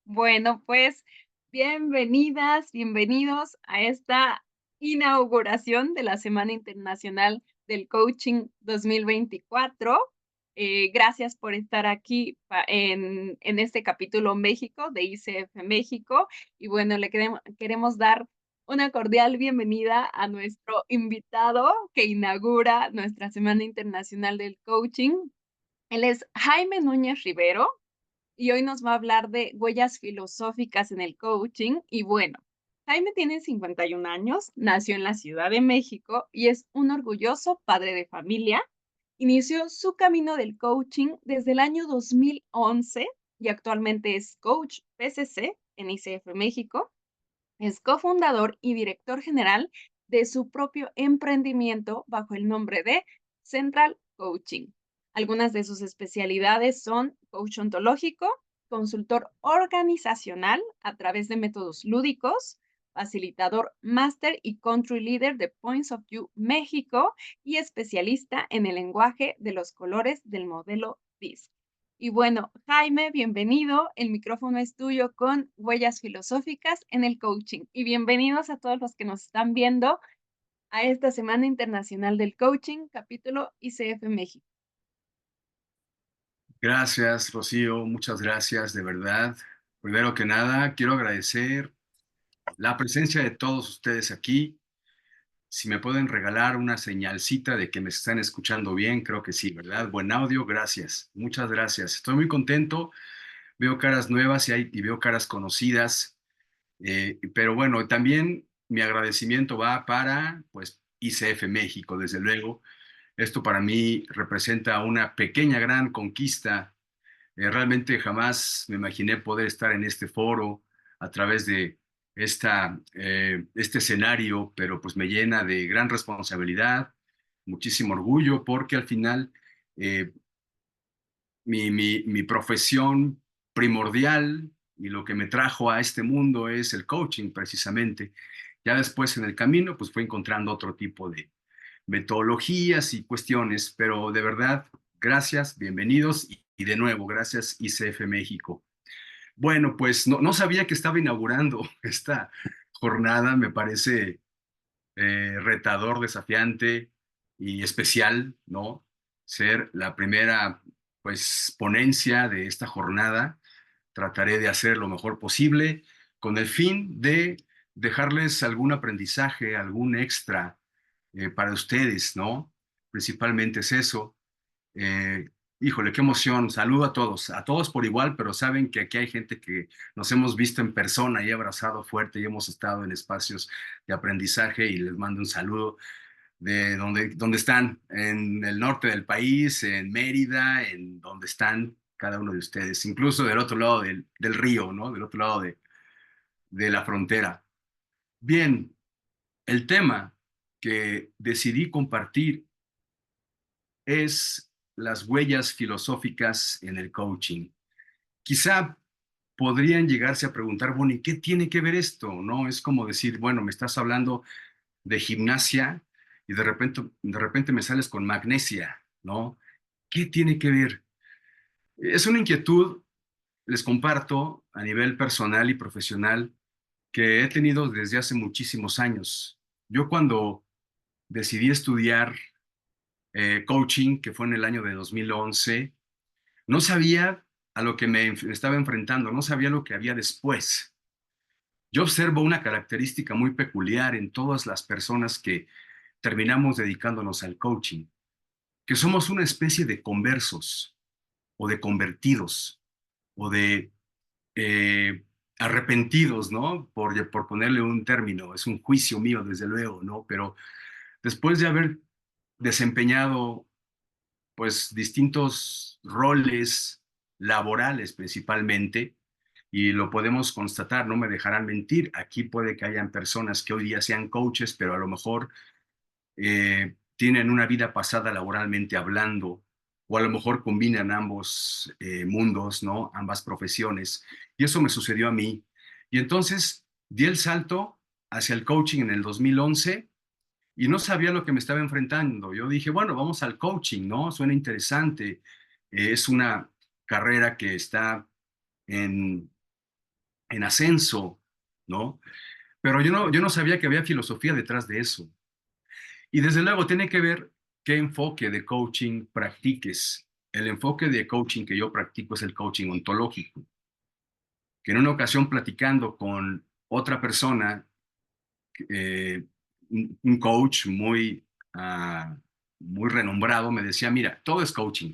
Bueno, pues bienvenidas, bienvenidos a esta inauguración de la Semana Internacional del Coaching 2024. Gracias por estar aquí en este capítulo México de ICF México. Y bueno, queremos dar una cordial bienvenida a nuestro invitado que inaugura nuestra Semana Internacional del Coaching. Él es Jaime Núñez Rivero y hoy nos va a hablar de huellas filosóficas en el coaching. Y bueno, Jaime tiene 51 años, nació en la Ciudad de México y es un orgulloso padre de familia. Inició su camino del coaching desde el año 2011 y actualmente es coach PCC en ICF México. Es cofundador y director general de su propio emprendimiento bajo el nombre de Central Coaching. Algunas de sus especialidades son coach ontológico, consultor organizacional a través de métodos lúdicos, facilitador máster y country leader de Points of View México y especialista en el lenguaje de los colores del modelo DISC. Y bueno, Jaime, bienvenido. El micrófono es tuyo con huellas filosóficas en el coaching. Y bienvenidos a todos los que nos están viendo a esta Semana Internacional del Coaching, capítulo ICF México. Gracias, Rocío, muchas gracias, de verdad. Primero que nada, quiero agradecer la presencia de todos ustedes aquí. Si me pueden regalar una señalcita de que me están escuchando bien, creo que sí, ¿verdad? Buen audio, gracias. Muchas gracias. Estoy muy contento. Veo caras nuevas y veo caras conocidas. Pero bueno, también mi agradecimiento va para, pues, ICF México, desde luego. Esto para mí representa una pequeña, gran conquista. Realmente jamás me imaginé poder estar en este foro a través de este escenario, pero pues me llena de gran responsabilidad, muchísimo orgullo, porque al final eh, mi profesión primordial y lo que me trajo a este mundo es el coaching precisamente. Ya después en el camino pues fui encontrando otro tipo de metodologías y cuestiones, pero de verdad, gracias, bienvenidos y de nuevo, gracias ICF México. Bueno, pues no sabía que estaba inaugurando esta jornada, me parece retador, desafiante y especial, ¿no? Ser la primera, pues, ponencia de esta jornada. Trataré de hacer lo mejor posible con el fin de dejarles algún aprendizaje, algún extra para ustedes, ¿no? Principalmente es eso. Eh, Híjole, qué emoción. Saludo a todos por igual, pero saben que aquí hay gente que nos hemos visto en persona y abrazado fuerte y hemos estado en espacios de aprendizaje y les mando un saludo de donde están, en el norte del país, en Mérida, en donde están cada uno de ustedes, incluso del otro lado del río, ¿no? Del otro lado de la frontera. Bien, el tema que decidí compartir es las huellas filosóficas en el coaching. Quizá podrían llegarse a preguntar, bueno, ¿y qué tiene que ver esto? ¿No? Es como decir, bueno, me estás hablando de gimnasia y de repente me sales con magnesia, ¿no? ¿Qué tiene que ver? Es una inquietud, les comparto, a nivel personal y profesional, que he tenido desde hace muchísimos años. Yo cuando decidí estudiar coaching, que fue en el año de 2011, no sabía a lo que me estaba enfrentando, no sabía lo que había después. Yo observo una característica muy peculiar en todas las personas que terminamos dedicándonos al coaching, que somos una especie de conversos o de convertidos o de eh, arrepentidos, ¿no? Por ponerle un término, es un juicio mío, desde luego, ¿no? Pero después de haber desempeñado pues distintos roles laborales principalmente, y lo podemos constatar, no me dejarán mentir, aquí puede que hayan personas que hoy día sean coaches, pero a lo mejor tienen una vida pasada laboralmente hablando, o a lo mejor combinan ambos mundos, ¿no? Ambas profesiones. Y eso me sucedió a mí. Y entonces di el salto hacia el coaching en el 2011 y no sabía lo que me estaba enfrentando. Yo dije, bueno, vamos al coaching, ¿no? Suena interesante. Es una carrera que está en en ascenso, ¿no? Pero yo no sabía que había filosofía detrás de eso. Y desde luego tiene que ver qué enfoque de coaching practiques. El enfoque de coaching que yo practico es el coaching ontológico, que en una ocasión platicando con otra persona, eh, un coach muy renombrado, me decía, mira, todo es coaching.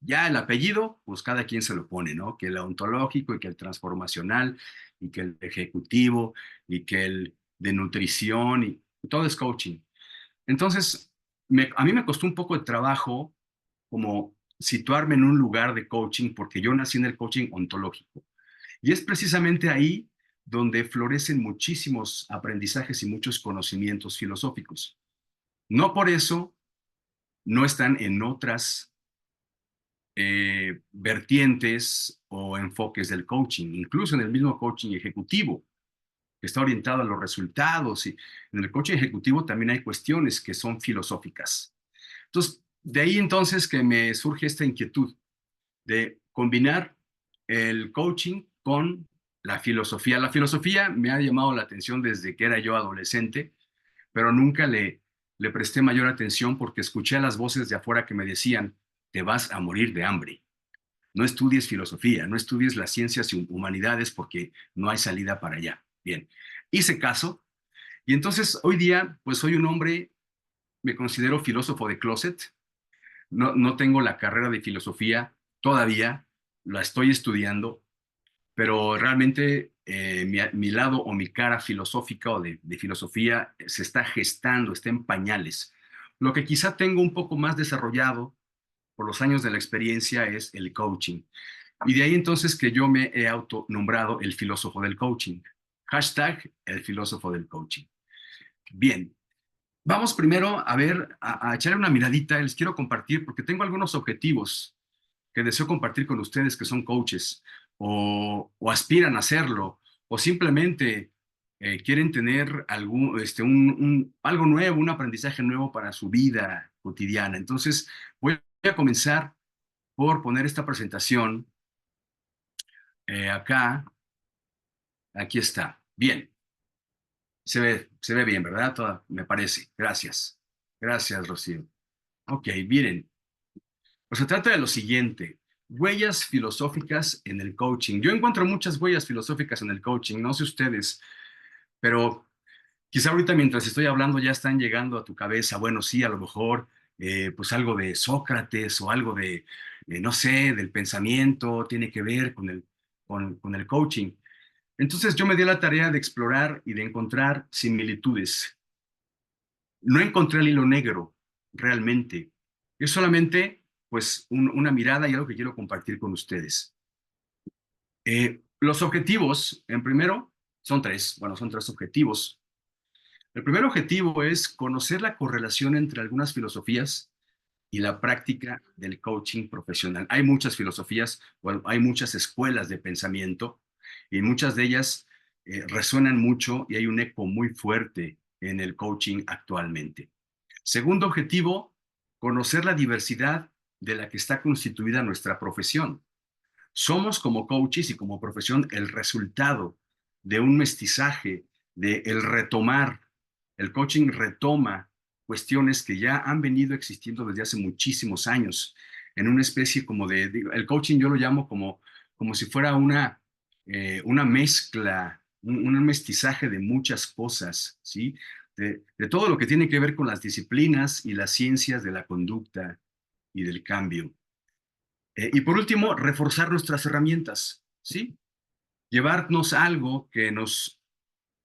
Ya el apellido, pues cada quien se lo pone, ¿no? Que el ontológico y que el transformacional y que el ejecutivo y que el de nutrición y todo es coaching. Entonces, a mí me costó un poco de trabajo como situarme en un lugar de coaching porque yo nací en el coaching ontológico. Y es precisamente ahí donde florecen muchísimos aprendizajes y muchos conocimientos filosóficos. No por eso no están en otras vertientes o enfoques del coaching, incluso en el mismo coaching ejecutivo, que está orientado a los resultados. Y en el coaching ejecutivo también hay cuestiones que son filosóficas. Entonces, de ahí entonces que me surge esta inquietud de combinar el coaching con la filosofía. La filosofía me ha llamado la atención desde que era yo adolescente, pero nunca le presté mayor atención porque escuché a las voces de afuera que me decían, te vas a morir de hambre. No estudies filosofía, no estudies las ciencias y humanidades porque no hay salida para allá. Bien, hice caso y entonces hoy día pues soy un hombre, me considero filósofo de closet. No tengo la carrera de filosofía todavía, la estoy estudiando, pero realmente mi lado o mi cara filosófica o de filosofía se está gestando, está en pañales. Lo que quizá tengo un poco más desarrollado por los años de la experiencia es el coaching. Y de ahí entonces que yo me he autonombrado el filósofo del coaching. Hashtag el filósofo del coaching. Bien, vamos primero a ver, a echarle una miradita. Les quiero compartir porque tengo algunos objetivos que deseo compartir con ustedes que son coaches o aspiran a hacerlo o simplemente quieren tener algo nuevo, un aprendizaje nuevo para su vida cotidiana. Entonces, voy a comenzar por poner esta presentación acá. Aquí está. Bien, se ve bien, ¿verdad? Me parece. Gracias. Gracias, Rocío. Ok, miren. Pues se trata de lo siguiente, huellas filosóficas en el coaching. Yo encuentro muchas huellas filosóficas en el coaching, no sé ustedes, pero quizá ahorita mientras estoy hablando ya están llegando a tu cabeza, bueno, sí, a lo mejor pues algo de Sócrates o algo no sé, del pensamiento, tiene que ver con el coaching. Entonces yo me di a la tarea de explorar y de encontrar similitudes. No encontré el hilo negro, realmente. Es solamente, pues, una mirada y algo que quiero compartir con ustedes. Los objetivos, en primero, son tres objetivos. El primer objetivo es conocer la correlación entre algunas filosofías y la práctica del coaching profesional. Hay muchas filosofías, bueno, hay muchas escuelas de pensamiento y muchas de ellas resuenan mucho y hay un eco muy fuerte en el coaching actualmente. Segundo objetivo, conocer la diversidad de la que está constituida nuestra profesión. Somos como coaches y como profesión el resultado de un mestizaje, de el retomar. El coaching retoma cuestiones que ya han venido existiendo desde hace muchísimos años, en una especie como el coaching yo lo llamo como si fuera una mezcla, un mestizaje de muchas cosas, ¿sí? De todo lo que tiene que ver con las disciplinas y las ciencias de la conducta y del cambio. Y por último, reforzar nuestras herramientas, ¿sí? Llevarnos algo que nos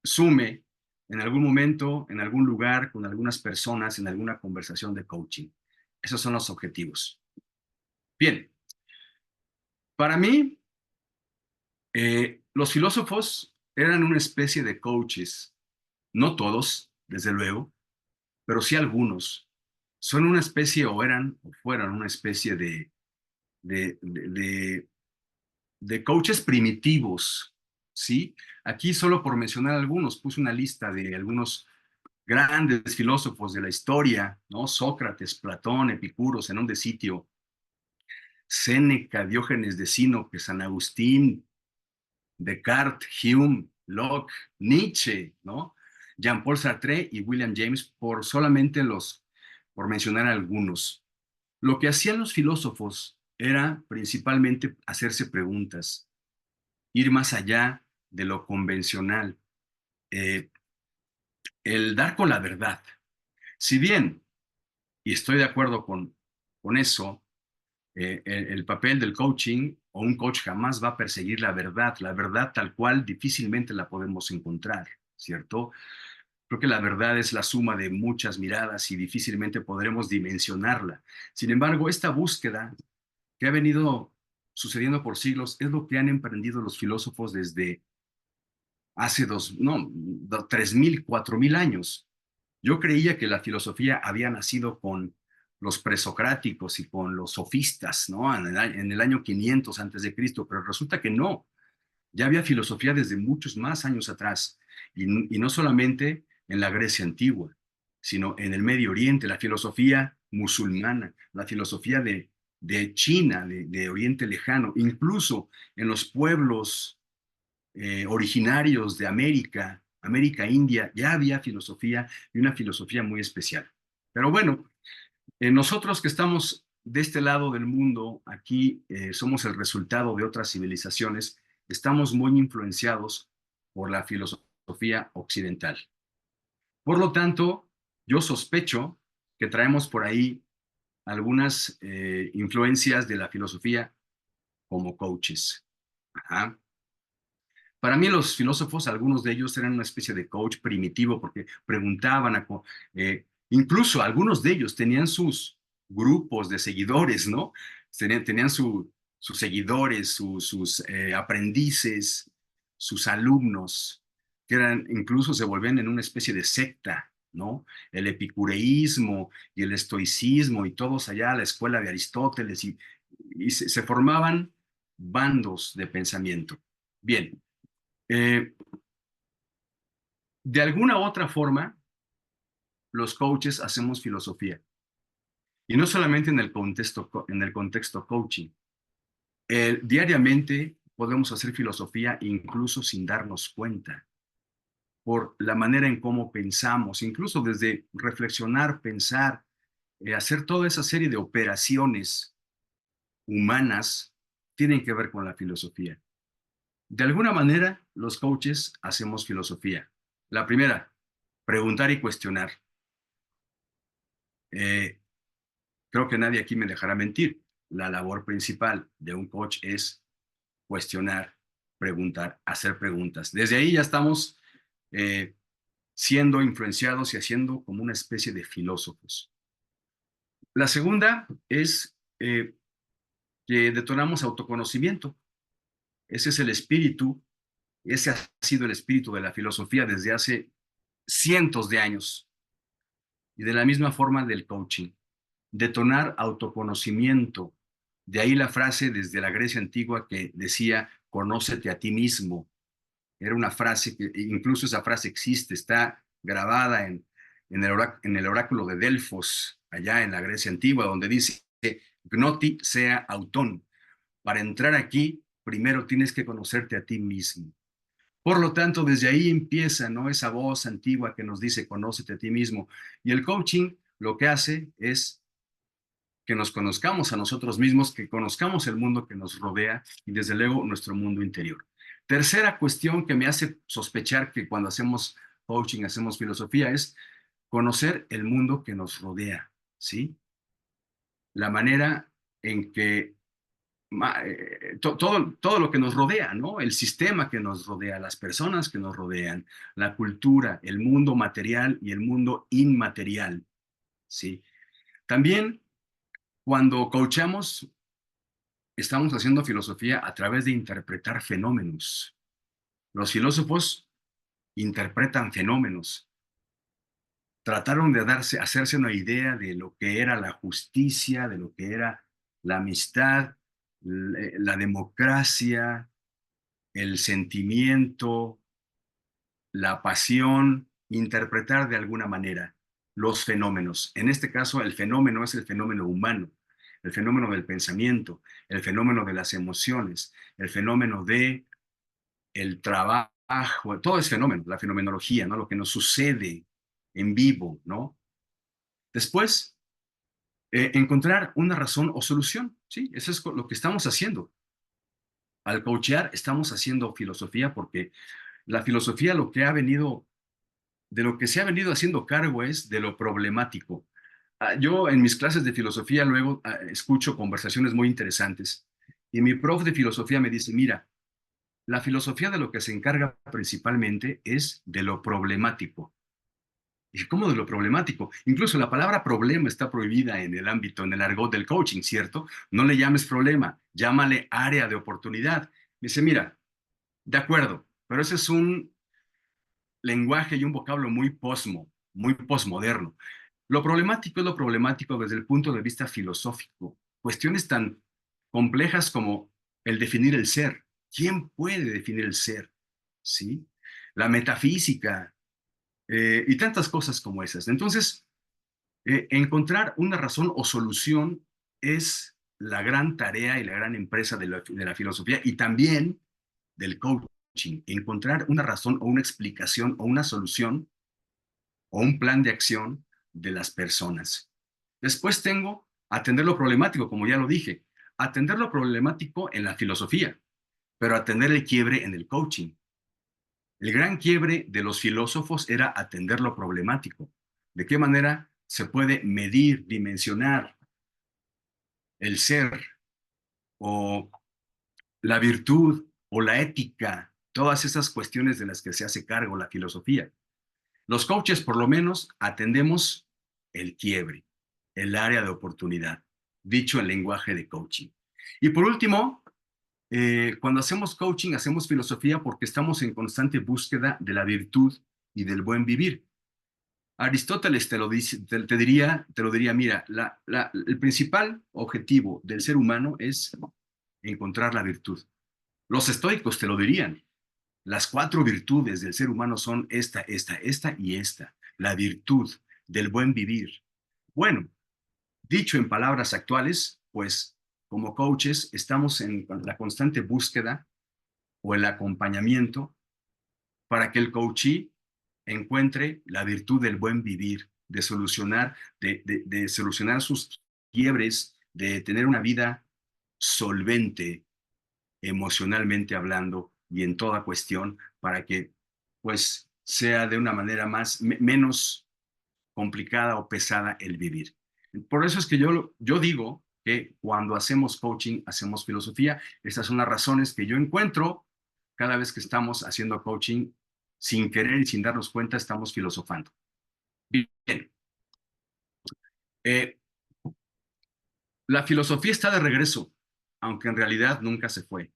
sume en algún momento, en algún lugar, con algunas personas, en alguna conversación de coaching. Esos son los objetivos. Bien, para mí, los filósofos eran una especie de coaches, no todos, desde luego, pero sí algunos. Son una especie, o eran, o fueron una especie de, de, de de coaches primitivos, ¿sí? Aquí solo por mencionar algunos, puse una lista de algunos grandes filósofos de la historia, ¿no? Sócrates, Platón, Epicuro, Zenón de Sitio, Séneca, Diógenes de Sinope, San Agustín, Descartes, Hume, Locke, Nietzsche, ¿no? Jean-Paul Sartre y William James, por mencionar algunos. Lo que hacían los filósofos era principalmente hacerse preguntas, ir más allá de lo convencional, eh, el dar con la verdad. Si bien, y estoy de acuerdo con eso, el papel del coaching o un coach jamás va a perseguir la verdad tal cual difícilmente la podemos encontrar, ¿cierto? Creo que la verdad es la suma de muchas miradas y difícilmente podremos dimensionarla. Sin embargo, esta búsqueda que ha venido sucediendo por siglos es lo que han emprendido los filósofos desde hace 3.000, 4.000 años. Yo creía que la filosofía había nacido con los presocráticos y con los sofistas, ¿no? En el año 500 antes de Cristo, pero resulta que no. Ya había filosofía desde muchos más años atrás, y no solamente en la Grecia antigua, sino en el Medio Oriente, la filosofía musulmana, la filosofía de China, de Oriente Lejano, incluso en los pueblos originarios de América, América India, ya había filosofía y una filosofía muy especial. Pero bueno, nosotros que estamos de este lado del mundo, aquí somos el resultado de otras civilizaciones, estamos muy influenciados por la filosofía occidental. Por lo tanto, yo sospecho que traemos por ahí algunas influencias de la filosofía como coaches. Ajá. Para mí los filósofos, algunos de ellos eran una especie de coach primitivo porque preguntaban, incluso algunos de ellos tenían sus grupos de seguidores, ¿no? Tenían sus seguidores, sus aprendices, sus alumnos, que eran, incluso se volvían en una especie de secta, ¿no? El epicureísmo y el estoicismo y todos allá a la escuela de Aristóteles y se formaban bandos de pensamiento. Bien. Eh, de alguna u otra forma, los coaches hacemos filosofía. Y no solamente en el contexto coaching. Diariamente podemos hacer filosofía incluso sin darnos cuenta, por la manera en cómo pensamos, incluso desde reflexionar, pensar, hacer toda esa serie de operaciones humanas tienen que ver con la filosofía. De alguna manera, los coaches hacemos filosofía. La primera, preguntar y cuestionar. Eh, Creo que nadie aquí me dejará mentir. La labor principal de un coach es cuestionar, preguntar, hacer preguntas. Desde ahí ya estamos eh, siendo influenciados y haciendo como una especie de filósofos. La segunda es que detonamos autoconocimiento. Ese es el espíritu, ese ha sido el espíritu de la filosofía desde hace cientos de años. Y de la misma forma del coaching. Detonar autoconocimiento. De ahí la frase desde la Grecia antigua que decía, conócete a ti mismo. Era una frase que incluso esa frase existe, está grabada en el oráculo de Delfos, allá en la Grecia antigua, donde dice, gnoti sea autón. Para entrar aquí, primero tienes que conocerte a ti mismo. Por lo tanto, desde ahí empieza, ¿no? Esa voz antigua que nos dice, conócete a ti mismo. Y el coaching lo que hace es que nos conozcamos a nosotros mismos, que conozcamos el mundo que nos rodea y desde luego nuestro mundo interior. Tercera cuestión que me hace sospechar que cuando hacemos coaching, hacemos filosofía, es conocer el mundo que nos rodea, ¿sí? La manera en que todo lo que nos rodea, ¿no? El sistema que nos rodea, las personas que nos rodean, la cultura, el mundo material y el mundo inmaterial, ¿sí? También cuando coachamos, estamos haciendo filosofía a través de interpretar fenómenos. Los filósofos interpretan fenómenos. Trataron de hacerse una idea de lo que era la justicia, de lo que era la amistad, la democracia, el sentimiento, la pasión, interpretar de alguna manera los fenómenos. En este caso, el fenómeno es el fenómeno humano, el fenómeno del pensamiento, el fenómeno de las emociones, el fenómeno de el trabajo, todo es fenómeno, la fenomenología, ¿no? Lo que nos sucede en vivo, ¿no? Después, encontrar una razón o solución, ¿sí? Eso es lo que estamos haciendo. Al coachear estamos haciendo filosofía porque la filosofía lo que ha venido, de lo que se ha venido haciendo cargo es de lo problemático. Yo en mis clases de filosofía luego escucho conversaciones muy interesantes y mi prof de filosofía me dice, mira, la filosofía de lo que se encarga principalmente es de lo problemático. ¿Y cómo de lo problemático? Incluso la palabra problema está prohibida en el ámbito, en el argot del coaching, ¿cierto? No le llames problema, llámale área de oportunidad. Me dice, mira, de acuerdo, pero ese es un lenguaje y un vocablo muy posmoderno. Lo problemático es lo problemático desde el punto de vista filosófico. Cuestiones tan complejas como el definir el ser. ¿Quién puede definir el ser? ¿Sí? La metafísica y tantas cosas como esas. Entonces, encontrar una razón o solución es la gran tarea y la gran empresa de la filosofía y también del coaching. Encontrar una razón o una explicación o una solución o un plan de acción de las personas. Después tengo atender lo problemático, como ya lo dije, atender lo problemático en la filosofía, pero atender el quiebre en el coaching. El gran quiebre de los filósofos era atender lo problemático. ¿De qué manera se puede medir, dimensionar el ser o la virtud o la ética? Todas esas cuestiones de las que se hace cargo la filosofía. Los coaches, por lo menos, atendemos el quiebre, el área de oportunidad, dicho en lenguaje de coaching. Y por último, cuando hacemos coaching, hacemos filosofía porque estamos en constante búsqueda de la virtud y del buen vivir. Aristóteles te lo, dice, te lo diría, mira, el principal objetivo del ser humano es encontrar la virtud. Los estoicos te lo dirían. Las cuatro virtudes del ser humano son esta y esta. La virtud del buen vivir. Bueno, dicho en palabras actuales, pues como coaches estamos en la constante búsqueda o el acompañamiento para que el coachee encuentre la virtud del buen vivir, de solucionar sus quiebres, de tener una vida solvente, emocionalmente hablando y en toda cuestión, para que pues sea de una manera menos complicada o pesada el vivir. Por eso es que yo digo que cuando hacemos coaching, hacemos filosofía. Estas son las razones que yo encuentro cada vez que estamos haciendo coaching, sin querer y sin darnos cuenta, estamos filosofando. Bien, eh, la filosofía está de regreso, aunque en realidad nunca se fue.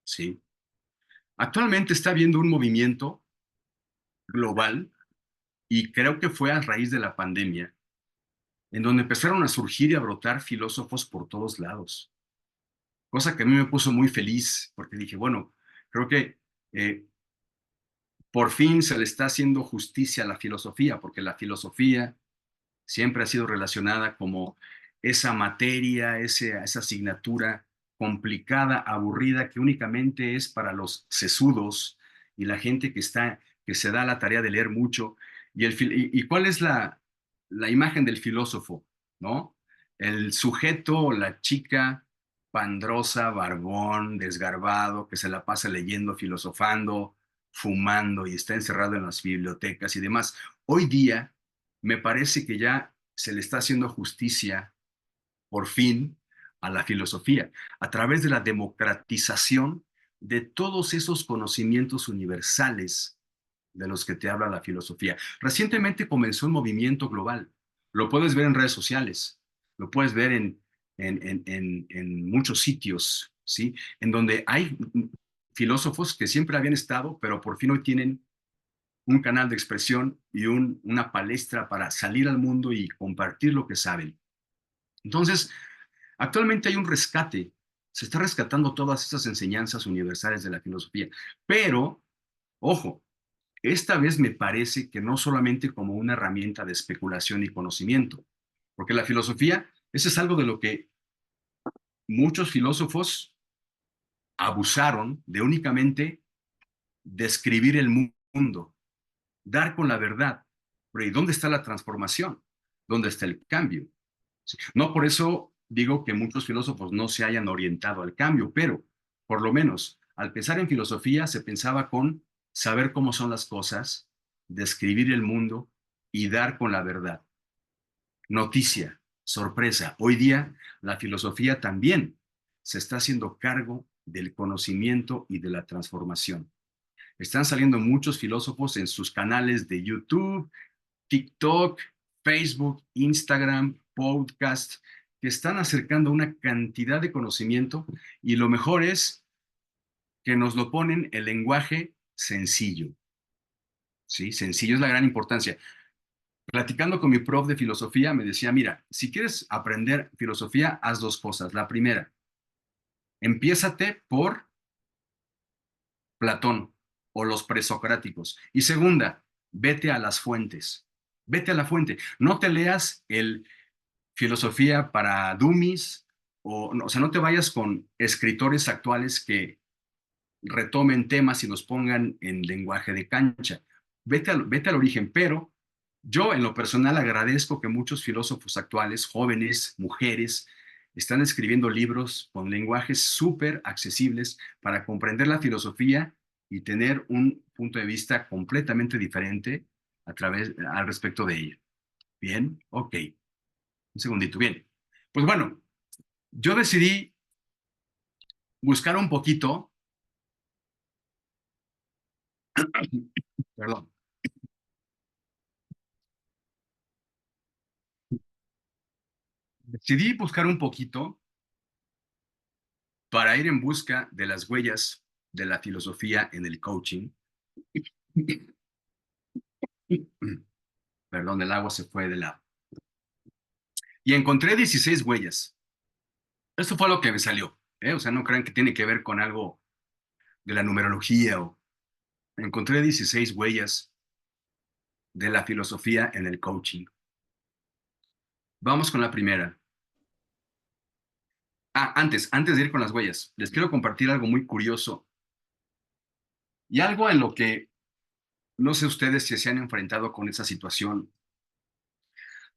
¿Sí? Actualmente está habiendo un movimiento global y creo que fue a raíz de la pandemia, en donde empezaron a surgir y a brotar filósofos por todos lados, cosa que a mí me puso muy feliz, porque dije, bueno, creo que eh, por fin se le está haciendo justicia a la filosofía, porque la filosofía siempre ha sido relacionada como esa materia, esa asignatura complicada, aburrida, que únicamente es para los sesudos y la gente que se da la tarea de leer mucho. ¿Y cuál es la imagen del filósofo? ¿No? El sujeto o la chica pandrosa, barbón, desgarbado, que se la pasa leyendo, filosofando, fumando y está encerrado en las bibliotecas y demás. Hoy día me parece que ya se le está haciendo justicia, por fin, a la filosofía, a través de la democratización de todos esos conocimientos universales de los que te habla la filosofía. Recientemente comenzó un movimiento global. Lo puedes ver en redes sociales, lo puedes ver en muchos sitios, ¿sí? En donde hay filósofos que siempre habían estado, pero por fin hoy tienen un canal de expresión y una palestra para salir al mundo y compartir lo que saben. Entonces, actualmente hay un rescate, se está rescatando todas esas enseñanzas universales de la filosofía, pero, ojo, esta vez me parece que no solamente como una herramienta de especulación y conocimiento, porque la filosofía, eso es algo de lo que muchos filósofos abusaron de únicamente describir el mundo, dar con la verdad. Pero ¿y dónde está la transformación? ¿Dónde está el cambio? No por eso digo que muchos filósofos no se hayan orientado al cambio, pero por lo menos al pensar en filosofía se pensaba con saber cómo son las cosas, describir el mundo y dar con la verdad. Noticia, sorpresa, hoy día la filosofía también se está haciendo cargo del conocimiento y de la transformación. Están saliendo muchos filósofos en sus canales de YouTube, TikTok, Facebook, Instagram, podcast, que están acercando una cantidad de conocimiento y lo mejor es que nos lo ponen el lenguaje sencillo. ¿Sí? Sencillo es la gran importancia. Platicando con mi prof de filosofía, me decía, mira, si quieres aprender filosofía, haz dos cosas. La primera, empiézate por Platón o los presocráticos. Y segunda, vete a las fuentes. Vete a la fuente. No te leas el filosofía para dummies o sea, no te vayas con escritores actuales que retomen temas y los pongan en lenguaje de cancha. Vete al origen, pero yo en lo personal agradezco que muchos filósofos actuales, jóvenes, mujeres, están escribiendo libros con lenguajes súper accesibles para comprender la filosofía y tener un punto de vista completamente diferente al respecto de ella. Bien, ok, un segundito, bien. Pues bueno, yo decidí buscar un poquito, perdón, decidí buscar un poquito para ir en busca de las huellas de la filosofía en el coaching. Perdón, el agua se fue de lado. Y encontré 16 huellas. Esto fue lo que me salió. O sea, no crean que tiene que ver con algo de la numerología. Encontré 16 huellas de la filosofía en el coaching. Vamos con la primera. Antes de ir con las huellas, les quiero compartir algo muy curioso y algo en lo que no sé ustedes si se han enfrentado con esa situación.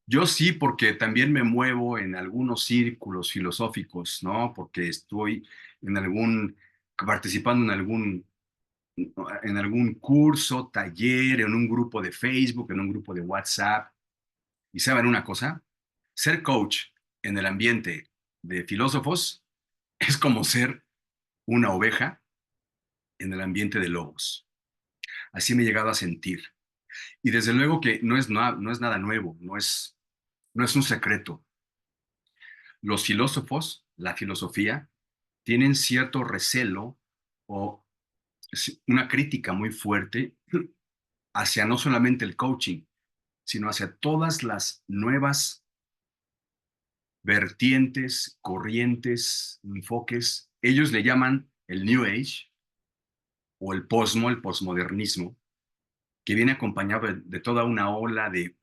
Yo sí, porque también me muevo en algunos círculos filosóficos, ¿no? Porque estoy participando en algún curso, taller, en un grupo de Facebook, en un grupo de WhatsApp. ¿Y saben una cosa? Ser coach en el ambiente de filósofos es como ser una oveja en el ambiente de lobos. Así me he llegado a sentir. Y desde luego que no es nada nuevo, no es un secreto. Los filósofos, la filosofía, tienen cierto recelo o una crítica muy fuerte hacia no solamente el coaching, sino hacia todas las nuevas vertientes, corrientes, enfoques. Ellos le llaman el New Age o el posmodernismo, que viene acompañado de toda una ola de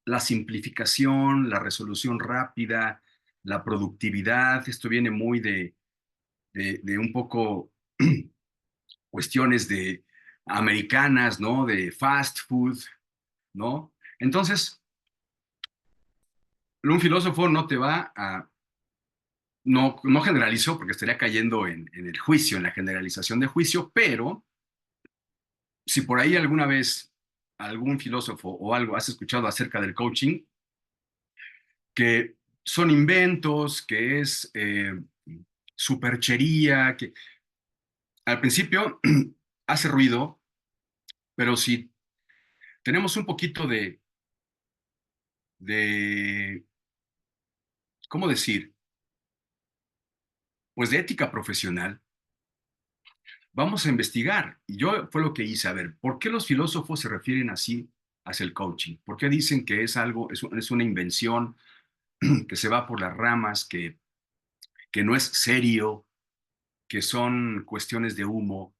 la simplificación, la resolución rápida, la productividad. Esto viene muy de un poco cuestiones de americanas, ¿no? De fast food, ¿no? Entonces, un filósofo no te va a, no generalizó porque estaría cayendo en el juicio, en la generalización de juicio, pero si por ahí alguna vez algún filósofo o algo has escuchado acerca del coaching, que son inventos, que es superchería, que al principio hace ruido, pero si tenemos un poquito de, ¿cómo decir? Pues de ética profesional, vamos a investigar. Y yo fue lo que hice, a ver, ¿por qué los filósofos se refieren así hacia el coaching? ¿Por qué dicen que es algo, es una invención que se va por las ramas, que no es serio, que son cuestiones de humo?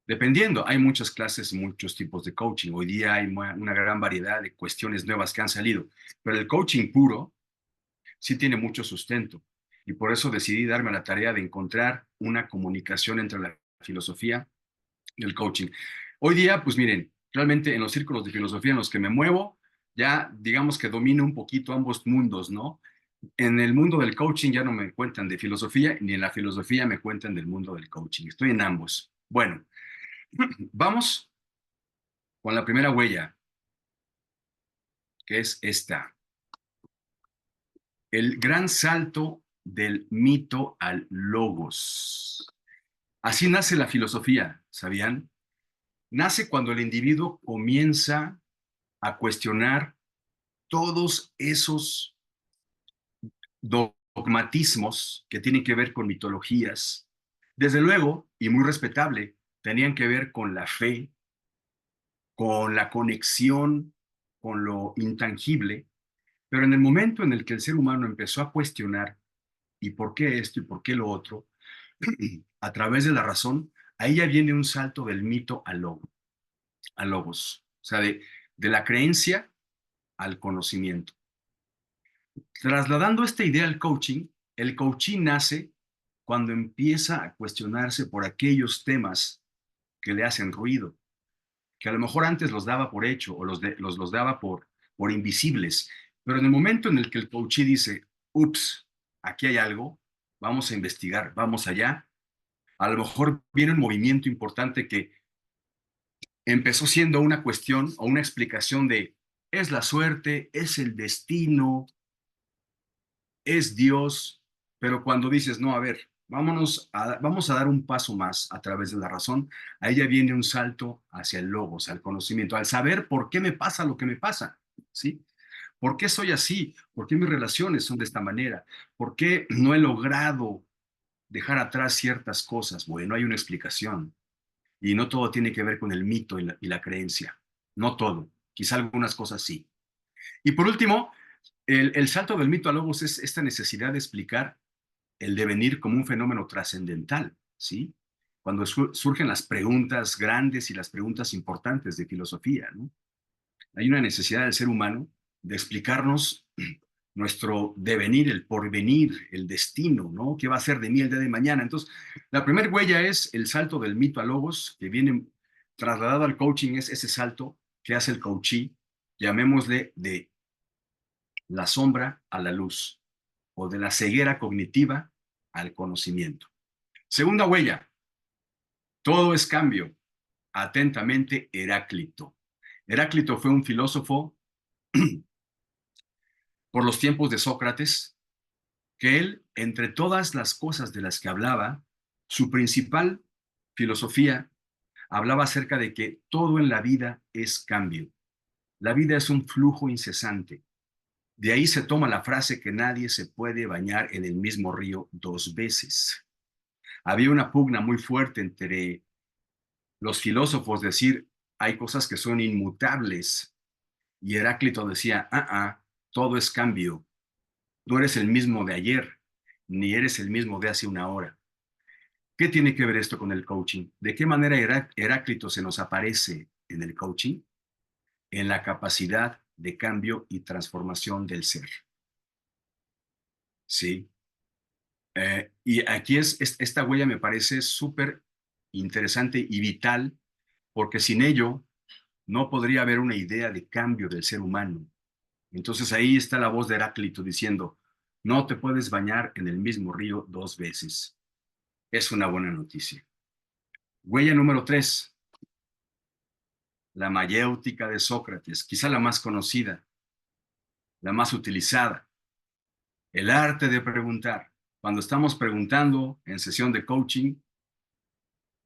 Dependiendo, hay muchas clases, muchos tipos de coaching. Hoy día hay una gran variedad de cuestiones nuevas que han salido, pero el coaching puro sí tiene mucho sustento. y por eso decidí darme a la tarea de encontrar una comunicación entre la filosofía y el coaching. Hoy día, pues miren, realmente en los círculos de filosofía en los que me muevo, ya digamos que domino un poquito ambos mundos, ¿no? En el mundo del coaching ya no me cuentan de filosofía, ni en la filosofía me cuentan del mundo del coaching. Estoy en ambos. Bueno, vamos con la primera huella, que es esta. El gran salto del mito al logos. Así nace la filosofía, ¿sabían? Nace cuando el individuo comienza a cuestionar todos esos dogmatismos que tienen que ver con mitologías. Desde luego, y muy respetable, tenían que ver con la fe, con la conexión con lo intangible, pero en el momento en el que el ser humano empezó a cuestionar y por qué esto y por qué lo otro, a través de la razón, ahí ya viene un salto del mito al logos, o sea, de la creencia al conocimiento. Trasladando esta idea al coaching, el coaching nace cuando empieza a cuestionarse por aquellos temas que le hacen ruido, que a lo mejor antes los daba por hecho o los daba por invisibles, pero en el momento en el que el coachee dice, ups, aquí hay algo, vamos a investigar, vamos allá, a lo mejor viene un movimiento importante que empezó siendo una cuestión o una explicación de, es la suerte, es el destino, es Dios, pero cuando dices, no, a ver, vamos a dar un paso más a través de la razón, ahí ya viene un salto hacia el logos, al conocimiento, al saber por qué me pasa lo que me pasa, ¿sí? ¿Por qué soy así? ¿Por qué mis relaciones son de esta manera? ¿Por qué no he logrado dejar atrás ciertas cosas? Bueno, hay una explicación y no todo tiene que ver con el mito y la creencia, no todo, quizá algunas cosas sí. Y por último, el salto del mito a logos es esta necesidad de explicar el devenir como un fenómeno trascendental, ¿sí? Cuando surgen las preguntas grandes y las preguntas importantes de filosofía, ¿no? Hay una necesidad del ser humano de explicarnos nuestro devenir, el porvenir, el destino, ¿no? ¿Qué va a ser de mí el día de mañana? Entonces, la primera huella es el salto del mito a logos, que viene trasladado al coaching, es ese salto que hace el coachee, llamémosle de la sombra a la luz, o de la ceguera cognitiva al conocimiento. Segunda huella, todo es cambio. Atentamente, Heráclito. Heráclito fue un filósofo por los tiempos de Sócrates, que él, entre todas las cosas de las que hablaba, su principal filosofía hablaba acerca de que todo en la vida es cambio. La vida es un flujo incesante. De ahí se toma la frase que nadie se puede bañar en el mismo río dos veces. Había una pugna muy fuerte entre los filósofos, decir, hay cosas que son inmutables. Y Heráclito decía, todo es cambio. No eres el mismo de ayer, ni eres el mismo de hace una hora. ¿Qué tiene que ver esto con el coaching? ¿De qué manera Heráclito se nos aparece en el coaching? En la capacidad de cambio y transformación del ser. ¿Sí? Y aquí esta huella me parece súper interesante y vital, porque sin ello no podría haber una idea de cambio del ser humano. Entonces ahí está la voz de Heráclito diciendo, no te puedes bañar en el mismo río dos veces. Es una buena noticia. Huella número 3, la mayéutica de Sócrates, quizá la más conocida, la más utilizada, el arte de preguntar. Cuando estamos preguntando en sesión de coaching,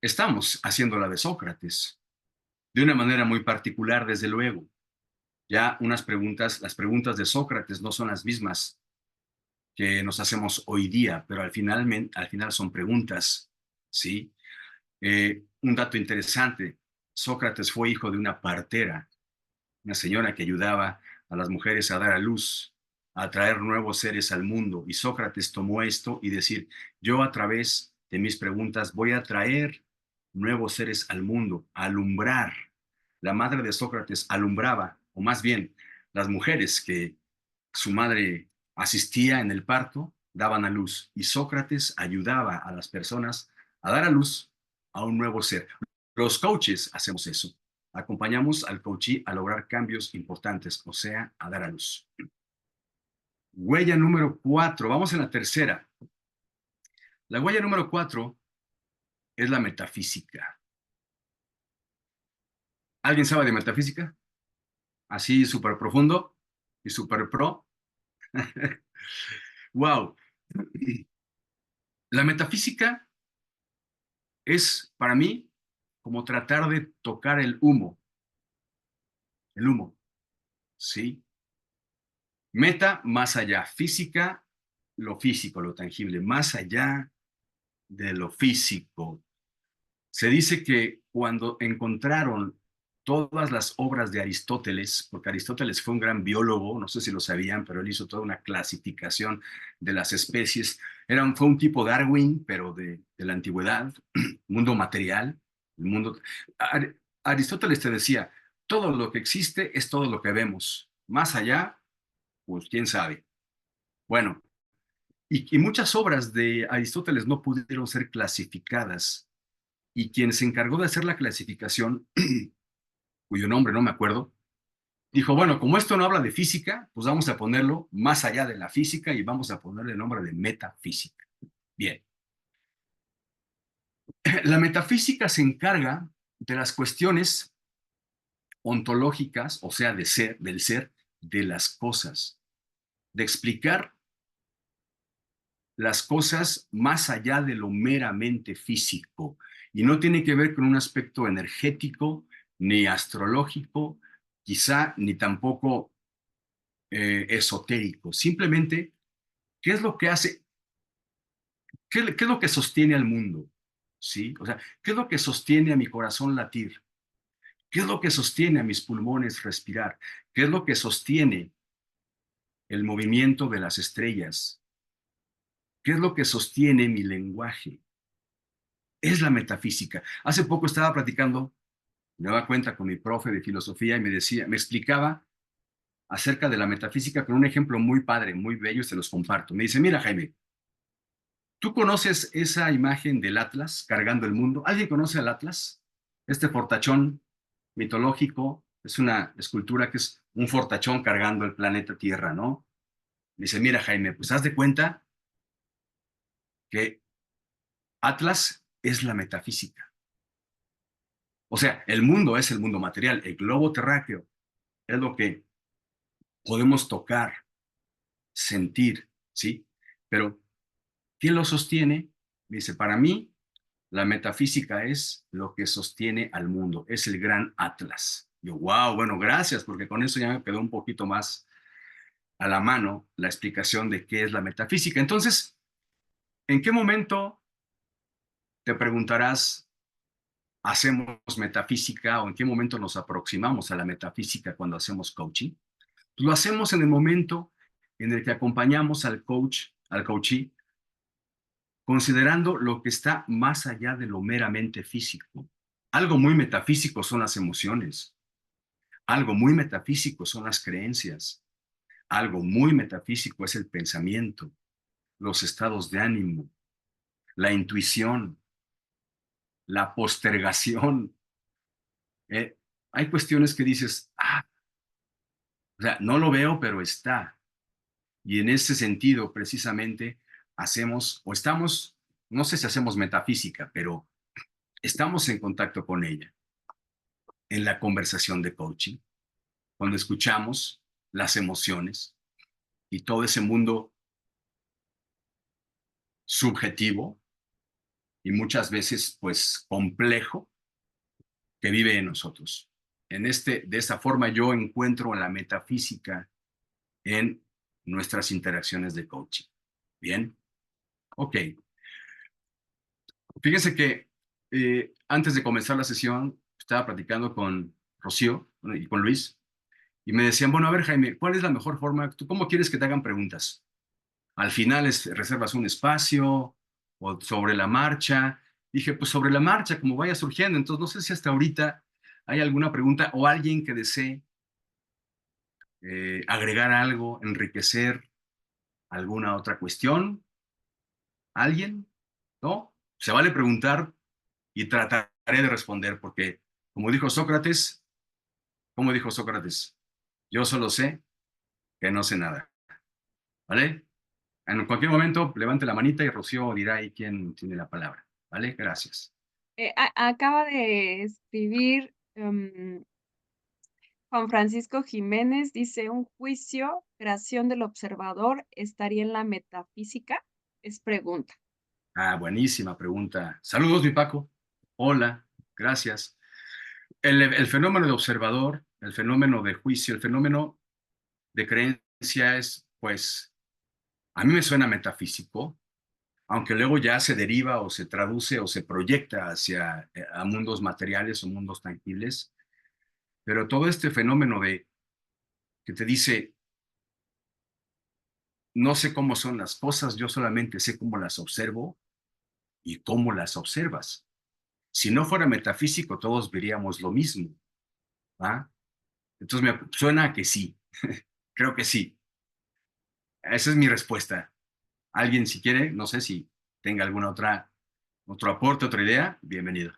estamos haciendo la de Sócrates, de una manera muy particular, desde luego. Ya unas preguntas, las preguntas de Sócrates no son las mismas que nos hacemos hoy día, pero al final son preguntas, ¿sí? Un dato interesante, Sócrates fue hijo de una partera, una señora que ayudaba a las mujeres a dar a luz, a traer nuevos seres al mundo, y Sócrates tomó esto y decir, yo a través de mis preguntas voy a traer nuevos seres al mundo, a alumbrar. La madre de Sócrates alumbraba, o más bien, las mujeres que su madre asistía en el parto, daban a luz y Sócrates ayudaba a las personas a dar a luz a un nuevo ser. Los coaches hacemos eso. Acompañamos al coachee a lograr cambios importantes, o sea, a dar a luz. Huella número 4. Vamos en la tercera. La huella número 4 es la metafísica. ¿Alguien sabe de metafísica? Así súper profundo y súper pro. Wow. La metafísica es para mí como tratar de tocar el humo, ¿sí? Meta, más allá. Física, lo físico, lo tangible, más allá de lo físico. Se dice que cuando encontraron todas las obras de Aristóteles, porque Aristóteles fue un gran biólogo, no sé si lo sabían, pero él hizo toda una clasificación de las especies. Fue un tipo Darwin, pero de la antigüedad, mundo material, el mundo. Aristóteles te decía, todo lo que existe es todo lo que vemos. Más allá, pues quién sabe. Bueno, y muchas obras de Aristóteles no pudieron ser clasificadas y quien se encargó de hacer la clasificación, cuyo nombre no me acuerdo, dijo, bueno, como esto no habla de física, pues vamos a ponerlo más allá de la física y vamos a ponerle el nombre de metafísica. Bien, la metafísica se encarga de las cuestiones ontológicas, o sea, del ser, de las cosas, de explicar las cosas más allá de lo meramente físico. Y no tiene que ver con un aspecto energético, ni astrológico, quizá, ni tampoco esotérico. Simplemente, ¿qué es lo que hace? ¿Qué es lo que sostiene al mundo? ¿Sí? O sea, ¿qué es lo que sostiene a mi corazón latir? ¿Qué es lo que sostiene a mis pulmones respirar? ¿Qué es lo que sostiene el movimiento de las estrellas? ¿Qué es lo que sostiene mi lenguaje? Es la metafísica. Hace poco estaba platicando, me daba cuenta con mi profe de filosofía y me explicaba acerca de la metafísica con un ejemplo muy padre, muy bello, y se los comparto. Me dice, mira, Jaime, ¿tú conoces esa imagen del Atlas cargando el mundo? ¿Alguien conoce al Atlas? Este fortachón mitológico es una escultura que es un fortachón cargando el planeta Tierra, ¿no? Me dice, mira, Jaime, pues haz de cuenta que Atlas es la metafísica. O sea, el mundo es el mundo material, el globo terráqueo es lo que podemos tocar, sentir, ¿sí? Pero, ¿quién lo sostiene? Dice, para mí, la metafísica es lo que sostiene al mundo, es el gran Atlas. Yo, wow, bueno, gracias, porque con eso ya me quedó un poquito más a la mano la explicación de qué es la metafísica. Entonces, ¿en qué momento te preguntarás, hacemos metafísica o en qué momento nos aproximamos a la metafísica cuando hacemos coaching? Lo hacemos en el momento en el que acompañamos al coach, al coachee, considerando lo que está más allá de lo meramente físico. Algo muy metafísico son las emociones, algo muy metafísico son las creencias, algo muy metafísico es el pensamiento, los estados de ánimo, la intuición, la postergación. Eh, Hay cuestiones que dices, o sea, no lo veo, pero está. Y en ese sentido, precisamente, hacemos, o estamos, no sé si hacemos metafísica, pero estamos en contacto con ella en la conversación de coaching, cuando escuchamos las emociones y todo ese mundo subjetivo y muchas veces, pues, complejo que vive en nosotros. De esta forma yo encuentro la metafísica en nuestras interacciones de coaching. Bien, ok. Fíjense que antes de comenzar la sesión estaba platicando con Rocío y con Luis y me decían, bueno, a ver, Jaime, ¿cuál es la mejor forma? ¿Tú cómo quieres que te hagan preguntas? Al final reservas un espacio o sobre la marcha. Dije, pues sobre la marcha, como vaya surgiendo. Entonces, no sé si hasta ahorita hay alguna pregunta o alguien que desee agregar algo, enriquecer. ¿Alguna otra cuestión? ¿Alguien? ¿No? Se vale preguntar y trataré de responder porque, como dijo Sócrates, ¿cómo dijo Sócrates? Yo solo sé que no sé nada. ¿Vale? En cualquier momento, levante la manita y Rocío dirá ahí quién tiene la palabra. ¿Vale? Gracias. Acaba de escribir Juan Francisco Jiménez, dice, ¿un juicio, creación del observador, estaría en la metafísica? Es pregunta. Ah, buenísima pregunta. Saludos, mi Paco. Hola, gracias. El fenómeno de observador, el fenómeno de juicio, el fenómeno de creencia es, pues, a mí me suena metafísico, aunque luego ya se deriva o se traduce o se proyecta hacia a mundos materiales o mundos tangibles, pero todo este fenómeno de que te dice, no sé cómo son las cosas, yo solamente sé cómo las observo y cómo las observas. Si no fuera metafísico, todos veríamos lo mismo, ¿va? Entonces me suena a que sí, creo que sí. Esa es mi respuesta. Alguien, si quiere, no sé si tenga alguna otro aporte, otra idea, bienvenido.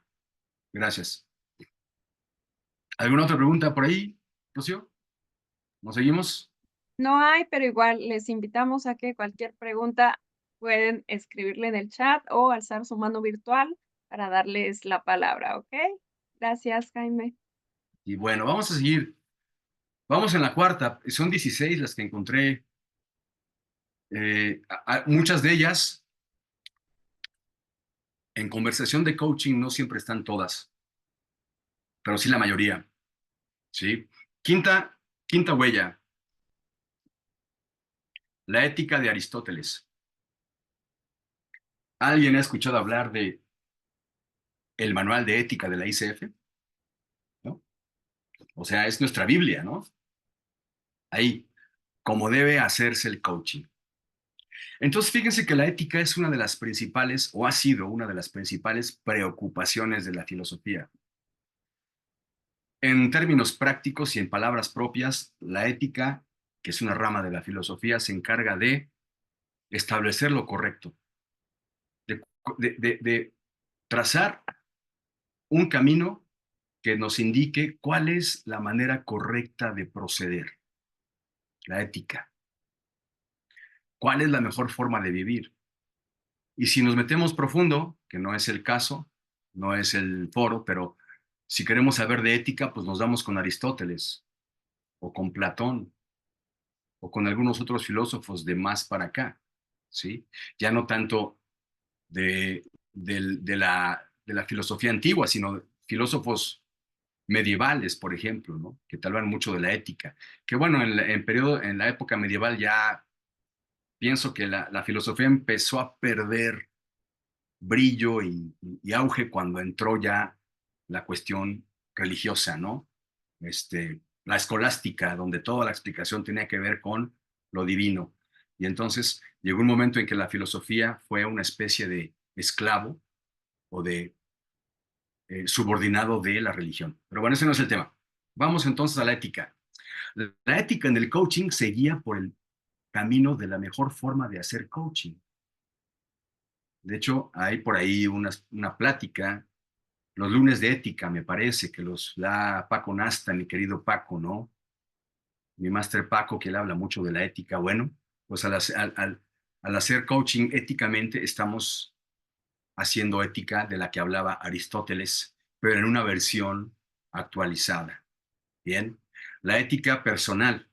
Gracias. ¿Alguna otra pregunta por ahí, Rocío? ¿Nos seguimos? No hay, pero igual les invitamos a que cualquier pregunta pueden escribirle en el chat o alzar su mano virtual para darles la palabra, ¿ok? Gracias, Jaime. Y bueno, vamos a seguir. Vamos en la cuarta. Son 16 las que encontré. Muchas de ellas en conversación de coaching no siempre están todas, pero sí la mayoría. ¿Sí? Quinta huella, la ética de Aristóteles. ¿Alguien ha escuchado hablar de el manual de ética de la ICF? ¿No? O sea, es nuestra Biblia, ¿no? Ahí, cómo debe hacerse el coaching. Entonces, fíjense que la ética es una de las principales, o ha sido una de las principales preocupaciones de la filosofía. En términos prácticos y en palabras propias, la ética, que es una rama de la filosofía, se encarga de establecer lo correcto, de, de trazar un camino que nos indique cuál es la manera correcta de proceder, la ética, cuál es la mejor forma de vivir. Y si nos metemos profundo, que no es el caso, no es el foro, pero si queremos saber de ética, pues nos damos con Aristóteles o con Platón o con algunos otros filósofos de más para acá, ¿sí? Ya no tanto de la filosofía antigua, sino filósofos medievales, por ejemplo, ¿no? Que te hablan mucho de la ética. Que bueno, en la época medieval ya pienso que la filosofía empezó a perder brillo y auge cuando entró ya la cuestión religiosa, ¿no? La escolástica, donde toda la explicación tenía que ver con lo divino. Y entonces llegó un momento en que la filosofía fue una especie de esclavo o de subordinado de la religión. Pero bueno, ese no es el tema. Vamos entonces a la ética. La ética en el coaching se guía por el camino de la mejor forma de hacer coaching. De hecho, hay por ahí una plática, los lunes de ética, me parece, que los da Paco Nasta, mi querido Paco, ¿no? Mi máster Paco, que él habla mucho de la ética. Bueno, pues al hacer coaching éticamente, estamos haciendo ética de la que hablaba Aristóteles, pero en una versión actualizada. Bien, la ética personal,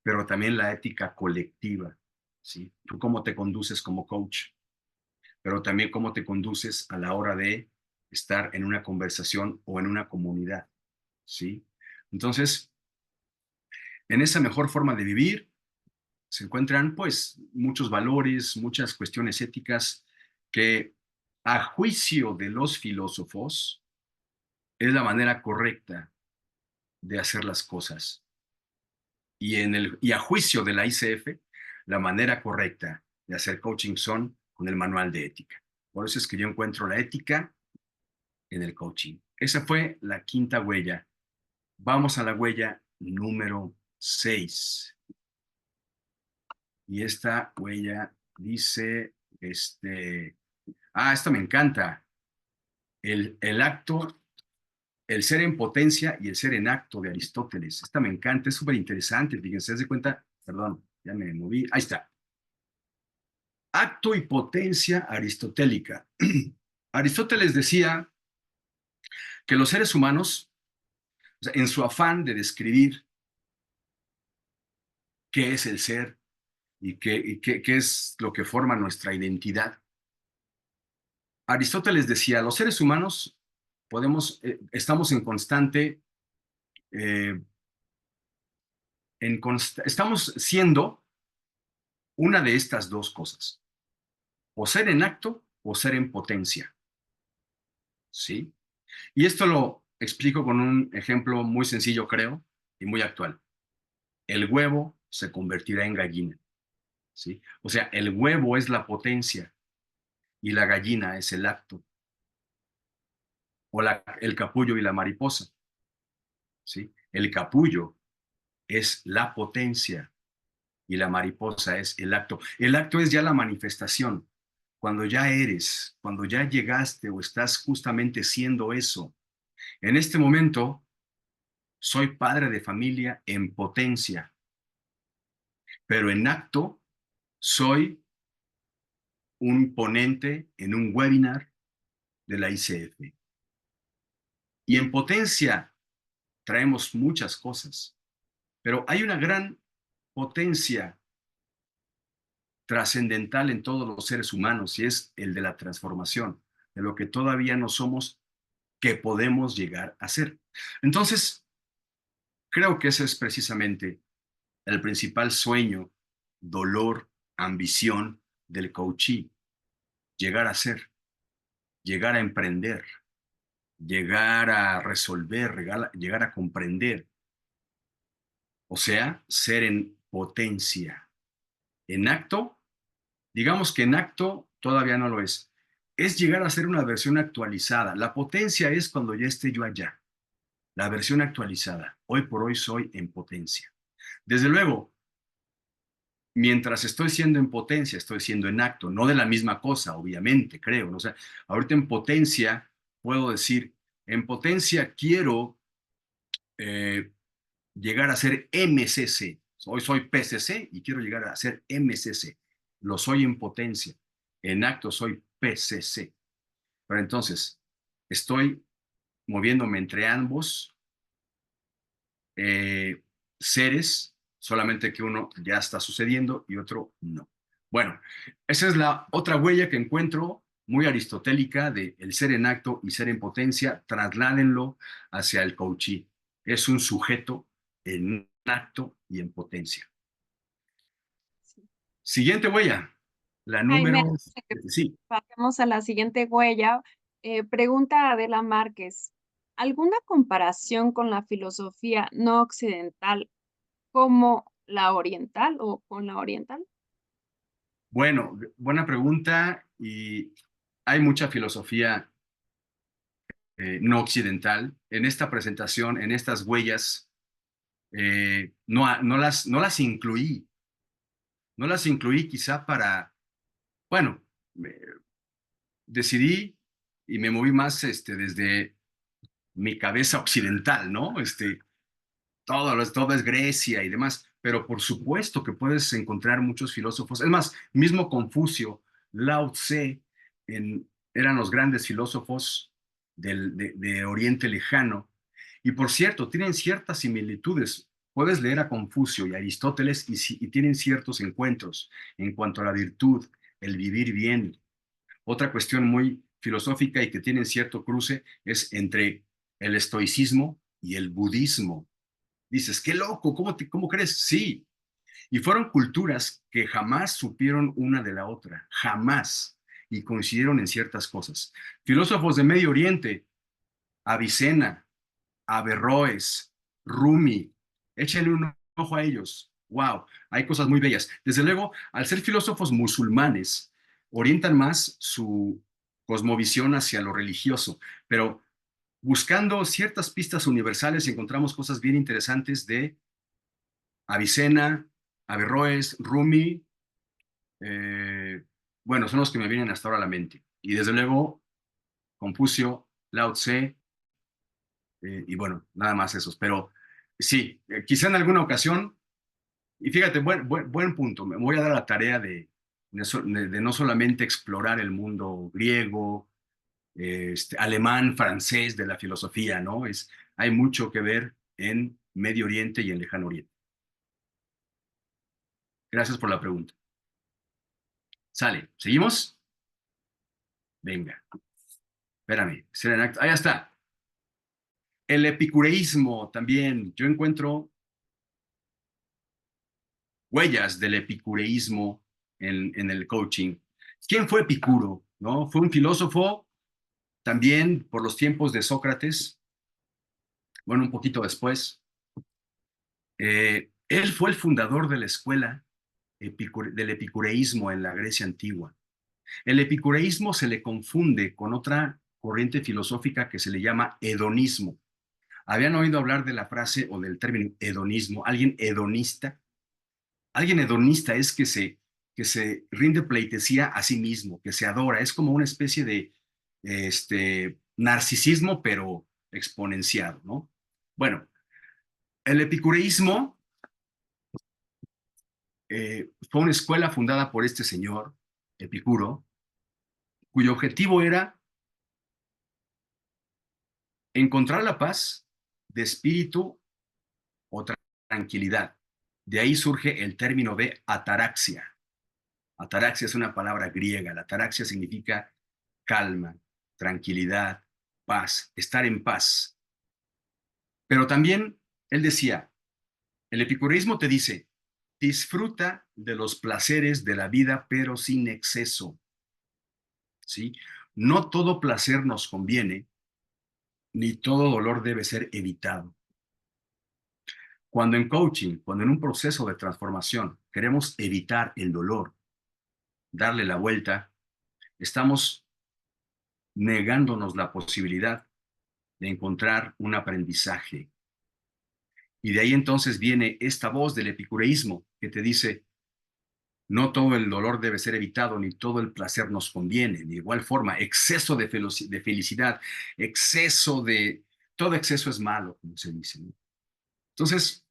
pero también la ética colectiva, ¿sí? Tú cómo te conduces como coach, pero también cómo te conduces a la hora de estar en una conversación o en una comunidad, ¿sí? Entonces, en esa mejor forma de vivir se encuentran pues muchos valores, muchas cuestiones éticas que a juicio de los filósofos es la manera correcta de hacer las cosas. Y a juicio de la ICF, la manera correcta de hacer coaching son con el manual de ética. Por eso es que yo encuentro la ética en el coaching. Esa fue la quinta huella. Vamos a la huella número 6. Y esta huella dice, esto me encanta. El acto, el ser en potencia y el ser en acto de Aristóteles. Esta me encanta, es súper interesante. Fíjense, se cuenta, perdón, ya me moví. Ahí está. Acto y potencia aristotélica. Aristóteles decía que los seres humanos, o sea, en su afán de describir qué es el ser y qué es lo que forma nuestra identidad, Aristóteles decía, los seres humanos estamos en constante, eh, estamos siendo una de estas dos cosas, o ser en acto o ser en potencia, ¿sí? Y esto lo explico con un ejemplo muy sencillo, creo, y muy actual. El huevo se convertirá en gallina, ¿sí? O sea, el huevo es la potencia y la gallina es el acto, o el capullo y la mariposa, ¿sí? El capullo es la potencia y la mariposa es el acto. El acto es ya la manifestación, cuando ya eres, cuando ya llegaste o estás justamente siendo eso. En este momento, soy padre de familia en potencia, pero en acto soy un ponente en un webinar de la ICF. Y en potencia traemos muchas cosas, pero hay una gran potencia trascendental en todos los seres humanos y es el de la transformación, de lo que todavía no somos, que podemos llegar a ser. Entonces, creo que ese es precisamente el principal sueño, dolor, ambición del coachee, llegar a ser, llegar a emprender, llegar a resolver, llegar a comprender, o sea, ser en potencia. En acto, digamos que en acto todavía no lo es. Es llegar a ser una versión actualizada. La potencia es cuando ya esté yo allá. La versión actualizada. Hoy por hoy soy en potencia. Desde luego, mientras estoy siendo en potencia, estoy siendo en acto, no de la misma cosa, obviamente, creo, ¿no? O sea, ahorita en potencia puedo decir, en potencia quiero eh, llegar a ser MCC. Hoy soy PCC y quiero llegar a ser MCC. Lo soy en potencia. En acto soy PCC. Pero entonces, estoy moviéndome entre ambos seres, solamente que uno ya está sucediendo y otro no. Bueno, esa es la otra huella que encuentro muy aristotélica de el ser en acto y ser en potencia. Trasládenlo hacia el coachee. Es un sujeto en acto y en potencia. Sí. Siguiente huella, la Jaime, número, antes de que sí. pasemos a la siguiente huella, pregunta Adela Márquez, ¿alguna comparación con la filosofía no occidental como la oriental o con la oriental? Bueno, buena pregunta y hay mucha filosofía no occidental. En esta presentación, en estas huellas, no las incluí. No las incluí quizá bueno, decidí y me moví más desde mi cabeza occidental, ¿no? Todo es Grecia y demás, pero por supuesto que puedes encontrar muchos filósofos. Es más, mismo Confucio, Lao Tse, eran los grandes filósofos de Oriente Lejano. Y por cierto, tienen ciertas similitudes. Puedes leer a Confucio y a Aristóteles y tienen ciertos encuentros en cuanto a la virtud, el vivir bien. Otra cuestión muy filosófica y que tienen cierto cruce es entre el estoicismo y el budismo. Dices, qué loco, ¿cómo crees? Sí. Y fueron culturas que jamás supieron una de la otra, jamás, y coincidieron en ciertas cosas. Filósofos de Medio Oriente, Avicena, Averroes, Rumi, échenle un ojo a ellos. Wow, hay cosas muy bellas. Desde luego, al ser filósofos musulmanes, orientan más su cosmovisión hacia lo religioso, pero buscando ciertas pistas universales encontramos cosas bien interesantes de Avicena, Averroes, Rumi. eh, bueno, son los que me vienen hasta ahora a la mente. Y desde luego, Confucio, Lao Tse, y bueno, nada más esos. Pero sí, quizá en alguna ocasión, y fíjate, buen punto, me voy a dar la tarea de no solamente explorar el mundo griego, alemán, francés de la filosofía, ¿no? Hay mucho que ver en Medio Oriente y en Lejano Oriente. Gracias por la pregunta. Sale, ¿seguimos? Venga, espérame, ahí está. El epicureísmo también, yo encuentro huellas del epicureísmo en el coaching. ¿Quién fue Epicuro? ¿No? Fue un filósofo también por los tiempos de Sócrates, bueno, un poquito después. Él fue el fundador de la escuela del epicureísmo en la Grecia antigua. El epicureísmo se le confunde con otra corriente filosófica que se le llama hedonismo. ¿Habían oído hablar de la frase o del término hedonismo? ¿Alguien hedonista? Alguien hedonista es que se rinde pleitesía a sí mismo, que se adora. Es como una especie de narcisismo, pero exponenciado, ¿no? Bueno, el epicureísmo fue una escuela fundada por este señor, Epicuro, cuyo objetivo era encontrar la paz de espíritu o tranquilidad. De ahí surge el término de ataraxia. Ataraxia es una palabra griega. La ataraxia significa calma, tranquilidad, paz, estar en paz. Pero también él decía, el epicureísmo te dice, disfruta de los placeres de la vida, pero sin exceso. ¿Sí? No todo placer nos conviene, ni todo dolor debe ser evitado. Cuando en coaching, cuando en un proceso de transformación queremos evitar el dolor, darle la vuelta, estamos negándonos la posibilidad de encontrar un aprendizaje. Y de ahí entonces viene esta voz del epicureísmo que te dice, no todo el dolor debe ser evitado, ni todo el placer nos conviene. De igual forma, exceso de felicidad, todo exceso es malo, como se dice, ¿no? Entonces,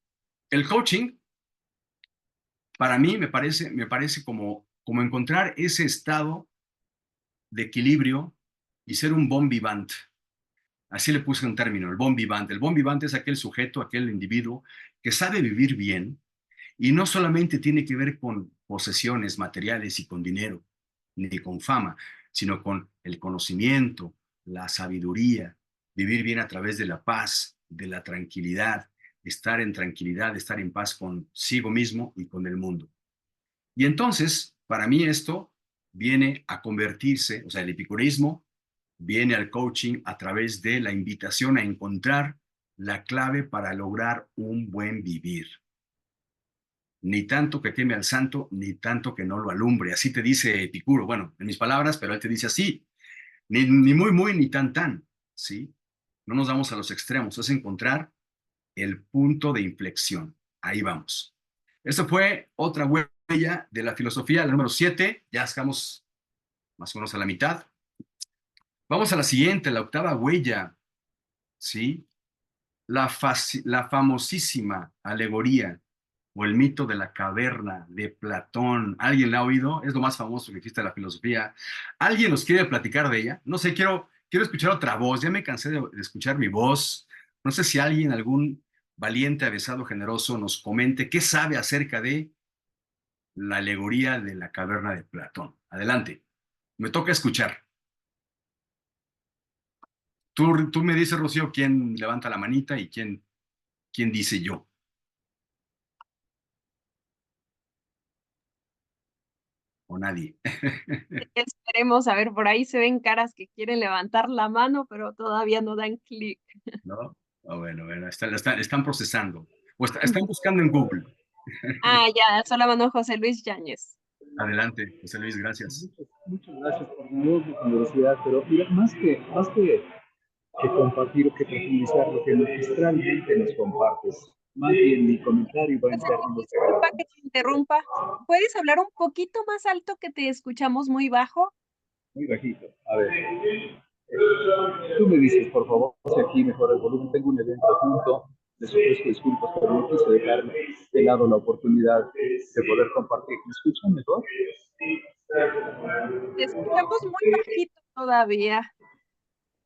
el coaching, para mí, me parece como encontrar ese estado de equilibrio y ser un bon vivant. Así le puse un término, el bon vivant. El bon vivant es aquel sujeto, aquel individuo que sabe vivir bien y no solamente tiene que ver con posesiones materiales y con dinero, ni con fama, sino con el conocimiento, la sabiduría, vivir bien a través de la paz, de la tranquilidad, estar en tranquilidad, estar en paz consigo mismo y con el mundo. Y entonces, para mí esto viene a convertirse, o sea, el epicureísmo viene al coaching a través de la invitación a encontrar la clave para lograr un buen vivir. Ni tanto que queme al santo, ni tanto que no lo alumbre. Así te dice Epicuro. Bueno, en mis palabras, pero él te dice así. Ni muy, muy, ni tan, tan. ¿Sí? No nos vamos a los extremos. Es encontrar el punto de inflexión. Ahí vamos. Esta fue otra huella de la filosofía, la número 7. Ya estamos más o menos a la mitad. Vamos a la siguiente, la octava huella. ¿Sí? La famosísima alegoría o el mito de la caverna de Platón. ¿Alguien la ha oído? Es lo más famoso que existe en la filosofía. ¿Alguien nos quiere platicar de ella? No sé, quiero escuchar otra voz. Ya me cansé de escuchar mi voz. No sé si alguien, algún valiente, avesado, generoso, nos comente qué sabe acerca de la alegoría de la caverna de Platón. Adelante. Me toca escuchar. Tú me dices, Rocío, quién levanta la manita y quién dice yo. O nadie. Esperemos, a ver, por ahí se ven caras que quieren levantar la mano, pero todavía no dan clic. ¿No? Bueno, están procesando. O están buscando en Google. Ah, ya, solo mandó José Luis Yáñez. Adelante, José Luis, gracias. Muchas gracias por tu generosidad, pero mira, más que compartir o que profundizar lo que magistralmente nos compartes, Más bien mi comentario va en José, términos disculpa de... que te interrumpa. ¿Puedes hablar un poquito más alto que te escuchamos muy bajo? Muy bajito. A ver, tú me dices, por favor, si aquí mejora el volumen. Tengo un evento junto. Les ofrezco disculpas, pero no quise dejar de lado la oportunidad de poder compartir. ¿Me escuchan mejor? Te escuchamos muy bajito todavía.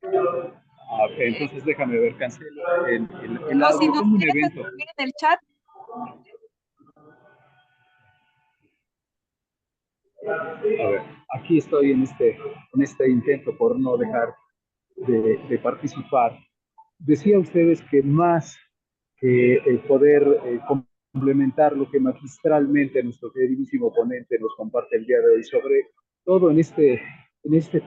Eh, Entonces déjame ver, cancelo el o si audio. nos Tengo un quieres evento. escribir en el chat, A ver, aquí estoy en este intento por no dejar de participar. Decía ustedes que más que el poder complementar lo que magistralmente nuestro queridísimo ponente nos comparte el día de hoy, sobre todo en este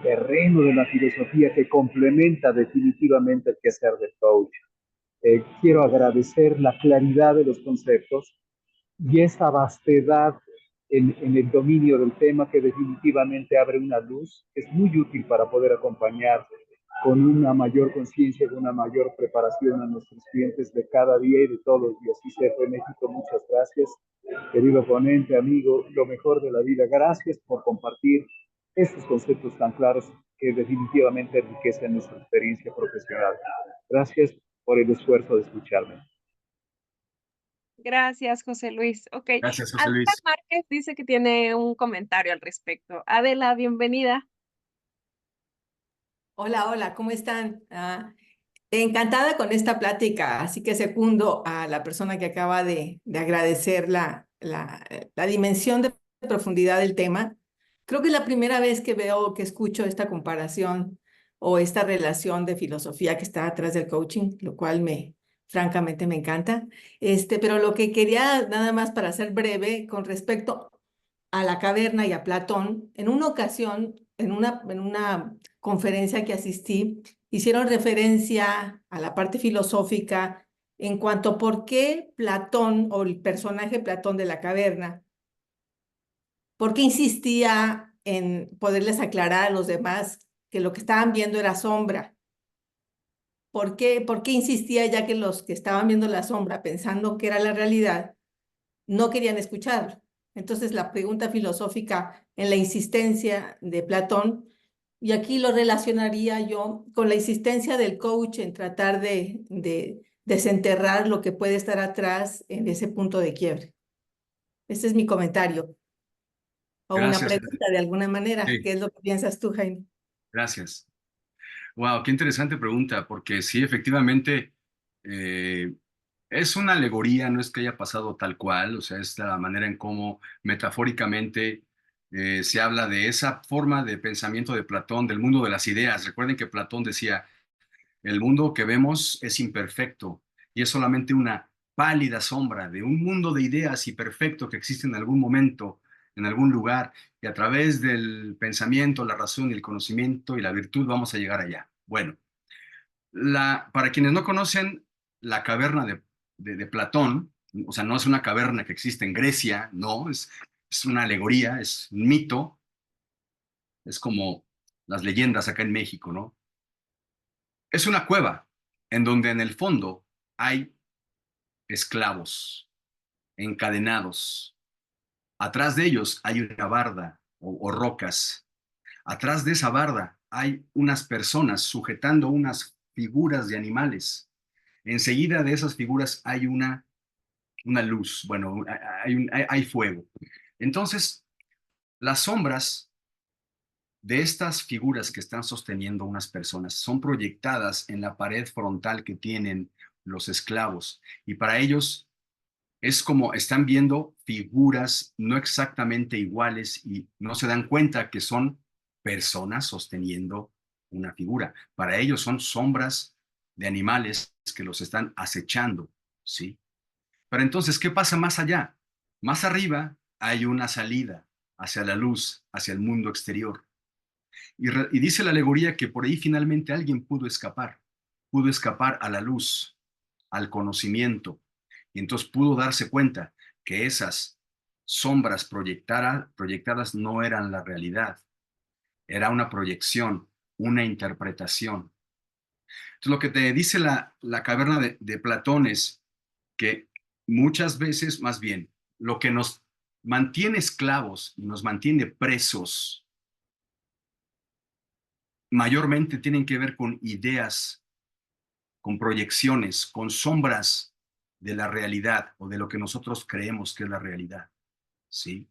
terreno de la filosofía que complementa definitivamente el quehacer del coach. Quiero agradecer la claridad de los conceptos y esa vastedad en el dominio del tema que definitivamente abre una luz, es muy útil para poder acompañar con una mayor conciencia, con una mayor preparación a nuestros clientes de cada día y de todos los días. ICF México, muchas gracias. Querido ponente, amigo, lo mejor de la vida. Gracias por compartir estos conceptos tan claros que definitivamente enriquecen nuestra experiencia profesional. Gracias por el esfuerzo de escucharme. gracias, José Luis. Ok, Gracias, José Adela Luis. Márquez dice que tiene un comentario al respecto. Adela, bienvenida. Hola, hola, ¿cómo están? Encantada con esta plática, así que secundo a la persona que acaba de agradecer la dimensión de profundidad del tema. Creo que es la primera vez que veo, que escucho esta comparación o esta relación de filosofía que está atrás del coaching, lo cual francamente me encanta. Pero lo que quería, nada más para ser breve, con respecto a la caverna y a Platón, en una ocasión, en una conferencia que asistí, hicieron referencia a la parte filosófica en cuanto a por qué Platón o el personaje Platón de la caverna, por qué insistía en poderles aclarar a los demás que lo que estaban viendo era sombra. ¿Por qué insistía, ya que los que estaban viendo la sombra pensando que era la realidad no querían escucharlo? Entonces, la pregunta filosófica en la insistencia de Platón, y aquí lo relacionaría yo con la insistencia del coach en tratar de desenterrar lo que puede estar atrás en ese punto de quiebre. Ese es mi comentario, o una Gracias. pregunta de alguna manera. Sí, ¿Qué es lo que piensas tú, Jaime? gracias. Wow, qué interesante pregunta, porque sí, efectivamente, eh, es una alegoría, no es que haya pasado tal cual, o sea, es la manera en cómo metafóricamente se habla de esa forma de pensamiento de Platón, del mundo de las ideas. Recuerden que Platón decía, el mundo que vemos es imperfecto y es solamente una pálida sombra de un mundo de ideas y perfecto que existe en algún momento, en algún lugar, y a través del pensamiento, la razón y el conocimiento y la virtud vamos a llegar allá. Bueno, para quienes no conocen la caverna de Platón, o sea, no es una caverna que existe en Grecia, no, es una alegoría, es un mito, es como las leyendas acá en México, ¿no? Es una cueva en donde en el fondo hay esclavos encadenados. Atrás de ellos hay una barda o rocas. Atrás de esa barda hay unas personas sujetando unas figuras de animales. Enseguida de esas figuras hay una luz, bueno, hay fuego. Entonces, las sombras de estas figuras que están sosteniendo unas personas son proyectadas en la pared frontal que tienen los esclavos y para ellos es como están viendo figuras no exactamente iguales y no se dan cuenta que son personas sosteniendo una figura. Para ellos son sombras de animales que los están acechando, ¿sí? Pero entonces, ¿qué pasa más allá? Más arriba hay una salida hacia la luz, hacia el mundo exterior. Y dice la alegoría que por ahí finalmente alguien pudo escapar a la luz, al conocimiento, y entonces pudo darse cuenta que esas sombras proyectadas no eran la realidad, era una proyección, una interpretación. Entonces lo que te dice la caverna de Platón es que muchas veces, más bien, lo que nos mantiene esclavos y nos mantiene presos, mayormente tienen que ver con ideas, con proyecciones, con sombras de la realidad o de lo que nosotros creemos que es la realidad, ¿sí?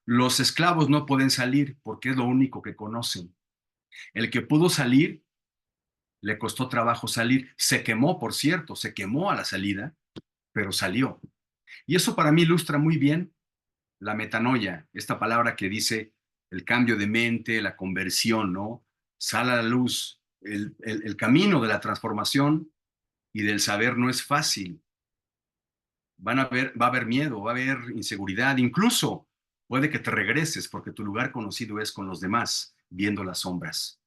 Los esclavos no pueden salir porque es lo único que conocen. El que pudo salir, le costó trabajo salir. Se quemó, por cierto, se quemó a la salida, pero salió. Y eso para mí ilustra muy bien la metanoia, esta palabra que dice el cambio de mente, la conversión, ¿no? Sale a la luz. El camino de la transformación y del saber no es fácil. Va a haber miedo, va a haber inseguridad, incluso puede que te regreses porque tu lugar conocido es con los demás, viendo las sombras.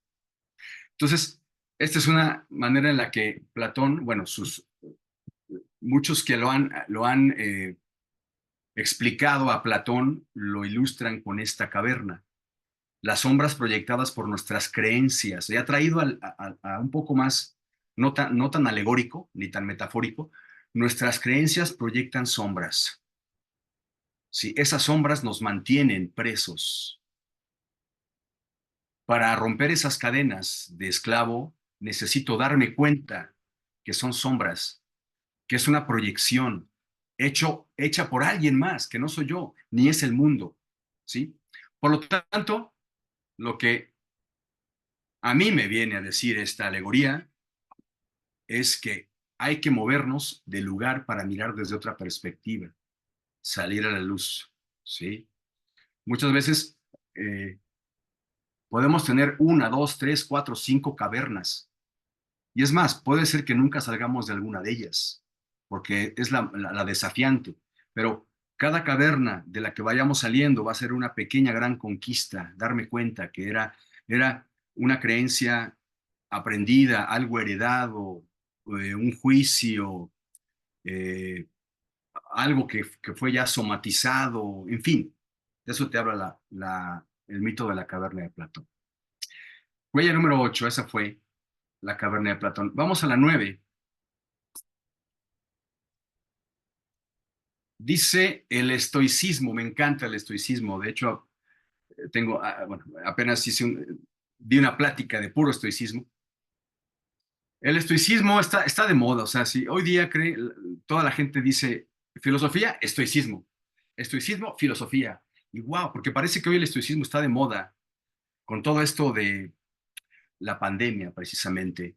Entonces, esta es una manera en la que Platón, bueno, muchos que lo han explicado a Platón lo ilustran con esta caverna. Las sombras proyectadas por nuestras creencias. Ya traído a un poco más, no tan alegórico ni tan metafórico, nuestras creencias proyectan sombras. Sí, esas sombras nos mantienen presos. Para romper esas cadenas de esclavo, necesito darme cuenta que son sombras, que es una proyección hecha por alguien más, que no soy yo, ni es el mundo. ¿Sí? Por lo tanto, lo que a mí me viene a decir esta alegoría es que hay que movernos del lugar para mirar desde otra perspectiva, salir a la luz. ¿Sí? Muchas veces podemos tener 1, 2, 3, 4, 5 cavernas. Y es más, puede ser que nunca salgamos de alguna de ellas, porque es la desafiante. Pero cada caverna de la que vayamos saliendo va a ser una pequeña gran conquista, darme cuenta que era una creencia aprendida, algo heredado, un juicio, eh, algo que fue ya somatizado, en fin. De eso te habla el mito de la caverna de Platón. Huella número 8, esa fue la caverna de Platón. Vamos a la 9. Dice el estoicismo, me encanta el estoicismo. De hecho, bueno, apenas di una plática de puro estoicismo. El estoicismo está de moda, o sea, si hoy día toda la gente dice filosofía, estoicismo, filosofía. Y wow, porque parece que hoy el estoicismo está de moda con todo esto de la pandemia, precisamente.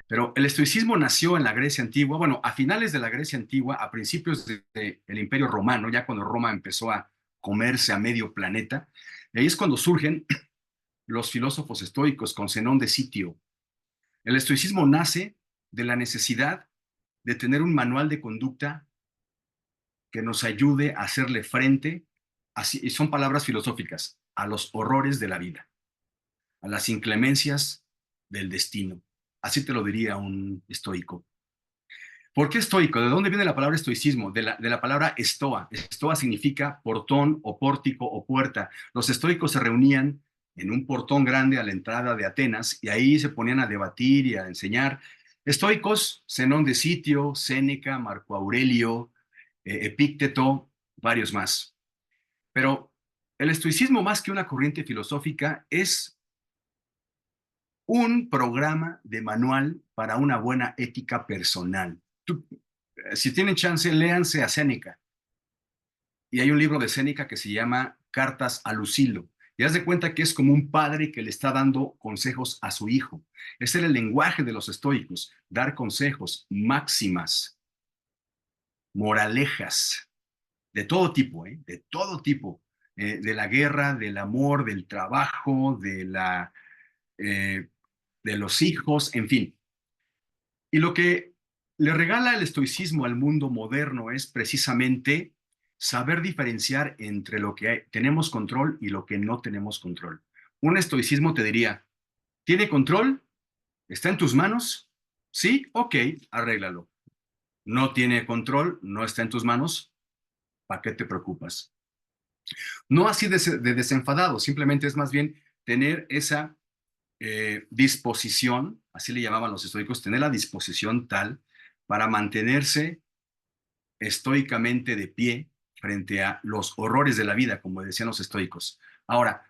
Pero el estoicismo nació en la Grecia antigua, bueno, a finales de la Grecia antigua, a principios del Imperio Romano, ya cuando Roma empezó a comerse a medio planeta, y ahí es cuando surgen los filósofos estoicos con Zenón de Sitio. El estoicismo nace de la necesidad de tener un manual de conducta que nos ayude a hacerle frente, y son palabras filosóficas, a los horrores de la vida, a las inclemencias del destino. Así te lo diría un estoico. ¿Por qué estoico? ¿De dónde viene la palabra estoicismo? De la palabra estoa. Estoa significa portón o pórtico o puerta. Los estoicos se reunían en un portón grande a la entrada de Atenas y ahí se ponían a debatir y a enseñar. Estoicos, Zenón de Sitio, Séneca, Marco Aurelio, Epícteto, varios más. Pero el estoicismo, más que una corriente filosófica, es un programa de manual para una buena ética personal. Si tienen chance, léanse a Séneca. Y hay un libro de Séneca que se llama Cartas a Lucilo. Y haz de cuenta que es como un padre que le está dando consejos a su hijo. Ese era el lenguaje de los estoicos, dar consejos, máximas, moralejas, de todo tipo, de todo tipo, de la guerra, del amor, del trabajo, de los hijos, en fin. Y lo que le regala el estoicismo al mundo moderno es precisamente saber diferenciar entre lo que tenemos control y lo que no tenemos control. Un estoicismo te diría, ¿tiene control? ¿Está en tus manos? Sí, ok, arréglalo. No tiene control, no está en tus manos, ¿para qué te preocupas? No así de desenfadado, simplemente es más bien tener esa disposición, así le llamaban los estoicos, tener la disposición tal para mantenerse estoicamente de pie frente a los horrores de la vida, como decían los estoicos. Ahora,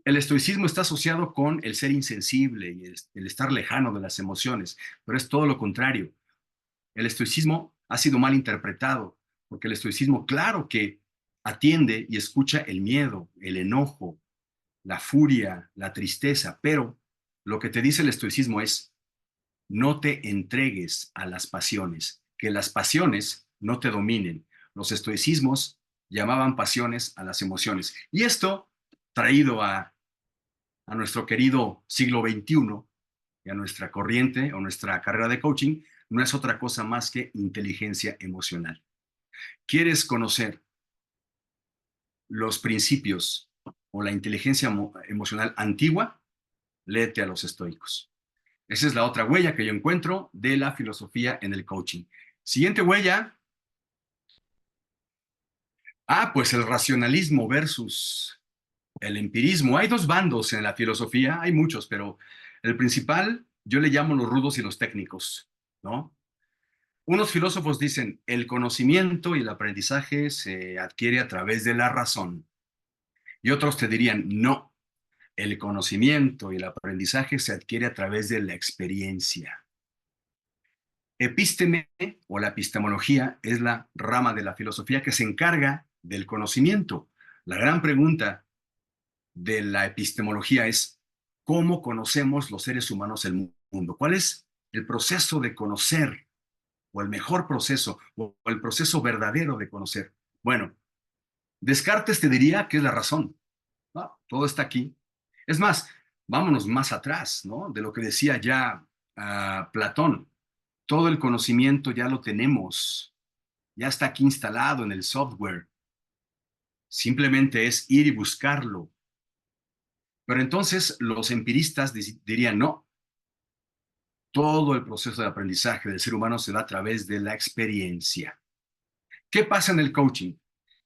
el estoicismo está asociado con el ser insensible y el estar lejano de las emociones, pero es todo lo contrario. El estoicismo ha sido mal interpretado, porque el estoicismo, claro que atiende y escucha el miedo, el enojo, la furia, la tristeza, pero lo que te dice el estoicismo es: no te entregues a las pasiones, que las pasiones no te dominen. Los estoicismos llamaban pasiones a las emociones. Y esto, traído a nuestro querido siglo XXI y a nuestra corriente o nuestra carrera de coaching, no es otra cosa más que inteligencia emocional. ¿Quieres conocer los principios o la inteligencia emocional antigua? Léete a los estoicos. Esa es la otra huella que yo encuentro de la filosofía en el coaching. Siguiente huella. Pues el racionalismo versus el empirismo. Hay dos bandos en la filosofía, hay muchos, pero el principal yo le llamo los rudos y los técnicos, ¿no? Unos filósofos dicen: el conocimiento y el aprendizaje se adquiere a través de la razón. Y otros te dirían: no, el conocimiento y el aprendizaje se adquiere a través de la experiencia. Epísteme o la epistemología es la rama de la filosofía que se encarga del conocimiento. La gran pregunta de la epistemología es: ¿cómo conocemos los seres humanos el mundo? ¿Cuál es el proceso de conocer, o el mejor proceso, o el proceso verdadero de conocer? Bueno, Descartes te diría que es la razón, ¿no? Todo está aquí. Es más, vámonos más atrás, ¿no? De lo que decía ya Platón. Todo el conocimiento ya lo tenemos, ya está aquí instalado en el software. Simplemente es ir y buscarlo. Pero entonces los empiristas dirían: no, todo el proceso de aprendizaje del ser humano se da a través de la experiencia. ¿Qué pasa en el coaching?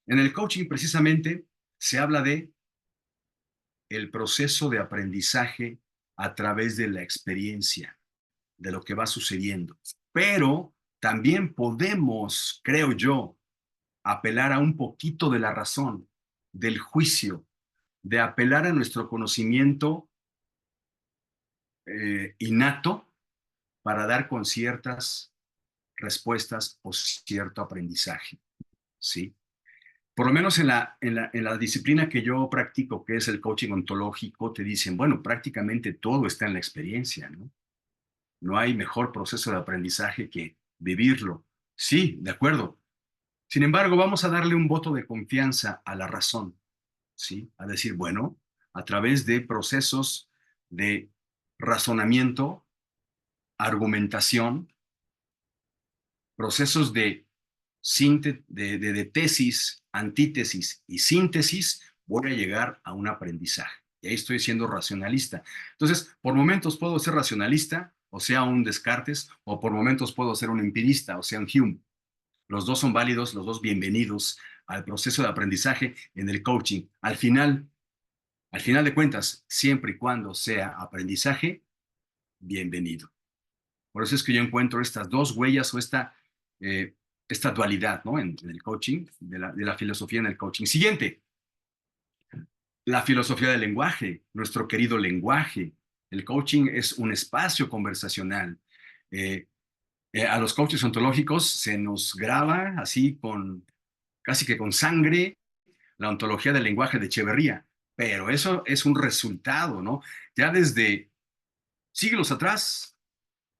En el coaching precisamente se habla de el proceso de aprendizaje a través de la experiencia, de lo que va sucediendo. Pero también podemos, creo yo, apelar a un poquito de la razón, del juicio, de apelar a nuestro conocimiento innato para dar con ciertas respuestas o cierto aprendizaje, ¿sí? Por lo menos en la disciplina que yo practico, que es el coaching ontológico, te dicen: bueno, prácticamente todo está en la experiencia, ¿no? No hay mejor proceso de aprendizaje que vivirlo. Sí, de acuerdo. Sin embargo, vamos a darle un voto de confianza a la razón, ¿sí? A decir: bueno, a través de procesos de razonamiento, argumentación, procesos de tesis, antítesis y síntesis, voy a llegar a un aprendizaje. Y ahí estoy siendo racionalista. Entonces, por momentos puedo ser racionalista, o sea, un Descartes, o por momentos puedo ser un empirista, o sea, un Hume. Los dos son válidos, los dos bienvenidos al proceso de aprendizaje en el coaching. Al final de cuentas, siempre y cuando sea aprendizaje, bienvenido. Por eso es que yo encuentro estas dos huellas o esta dualidad, ¿no? En el coaching, de la filosofía en el coaching. Siguiente, la filosofía del lenguaje, nuestro querido lenguaje. El coaching es un espacio conversacional. A los coaches ontológicos se nos graba así casi que con sangre la ontología del lenguaje de Echeverría, pero eso es un resultado, ¿no? Ya desde siglos atrás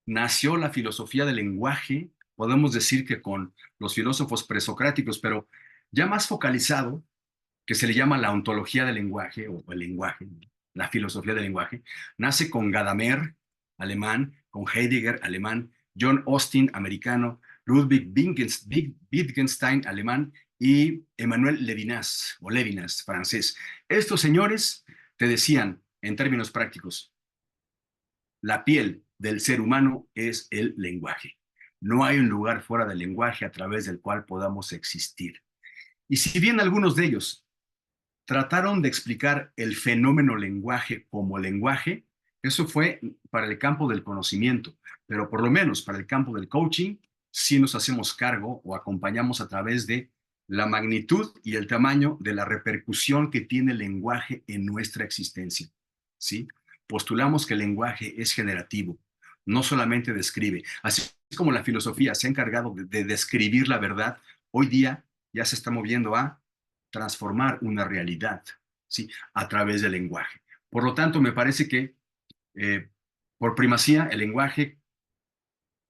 nació la filosofía del lenguaje, podemos decir que con los filósofos presocráticos, pero ya más focalizado, que se le llama la ontología del lenguaje o el lenguaje, la filosofía del lenguaje, nace con Gadamer, alemán, con Heidegger, alemán, John Austin, americano, Ludwig Wittgenstein, alemán, y Emmanuel Levinas, o Levinas, francés. Estos señores te decían, en términos prácticos, la piel del ser humano es el lenguaje. No hay un lugar fuera del lenguaje a través del cual podamos existir. Y si bien algunos de ellos trataron de explicar el fenómeno lenguaje como lenguaje, eso fue para el campo del conocimiento, pero por lo menos para el campo del coaching, sí nos hacemos cargo o acompañamos a través de la magnitud y el tamaño de la repercusión que tiene el lenguaje en nuestra existencia, ¿sí? Postulamos que el lenguaje es generativo, no solamente describe. Así como la filosofía se ha encargado de describir la verdad, hoy día ya se está moviendo a transformar una realidad, ¿sí? A través del lenguaje. Por lo tanto, me parece que por primacía el lenguaje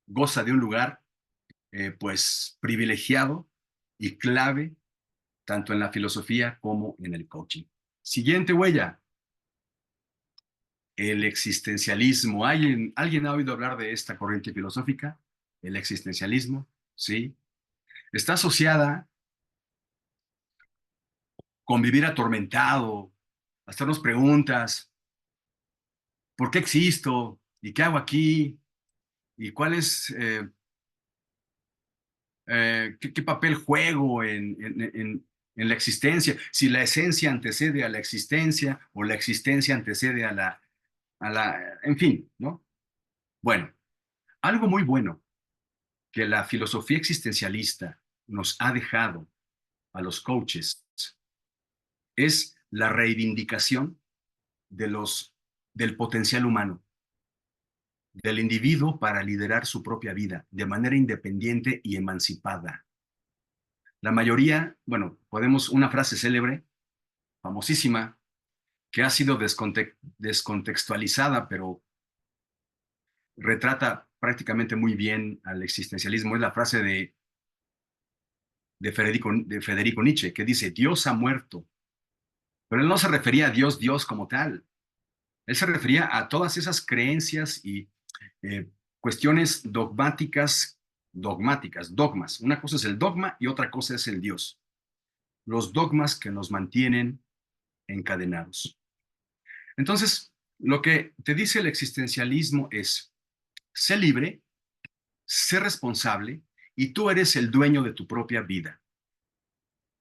goza de un lugar pues privilegiado y clave tanto en la filosofía como en el coaching. Siguiente huella, el existencialismo. ¿Alguien ha oído hablar de esta corriente filosófica? El existencialismo, ¿sí? Está asociada con vivir atormentado, hacernos preguntas, ¿por qué existo? ¿Y qué hago aquí? ¿Y cuál es, qué papel juego en la existencia? Si la esencia antecede a la existencia o la existencia antecede en fin, ¿no? Bueno, algo muy bueno que la filosofía existencialista nos ha dejado a los coaches es la reivindicación del potencial humano, del individuo para liderar su propia vida de manera independiente y emancipada. La mayoría, bueno, una frase célebre, famosísima, que ha sido descontextualizada, pero retrata prácticamente muy bien al existencialismo, es la frase de Federico Nietzsche, que dice, Dios ha muerto. Pero él no se refería a Dios como tal. Él se refería a todas esas creencias y cuestiones dogmáticas, dogmas. Una cosa es el dogma y otra cosa es el Dios. Los dogmas que nos mantienen encadenados. Entonces, lo que te dice el existencialismo es, sé libre, sé responsable y tú eres el dueño de tu propia vida.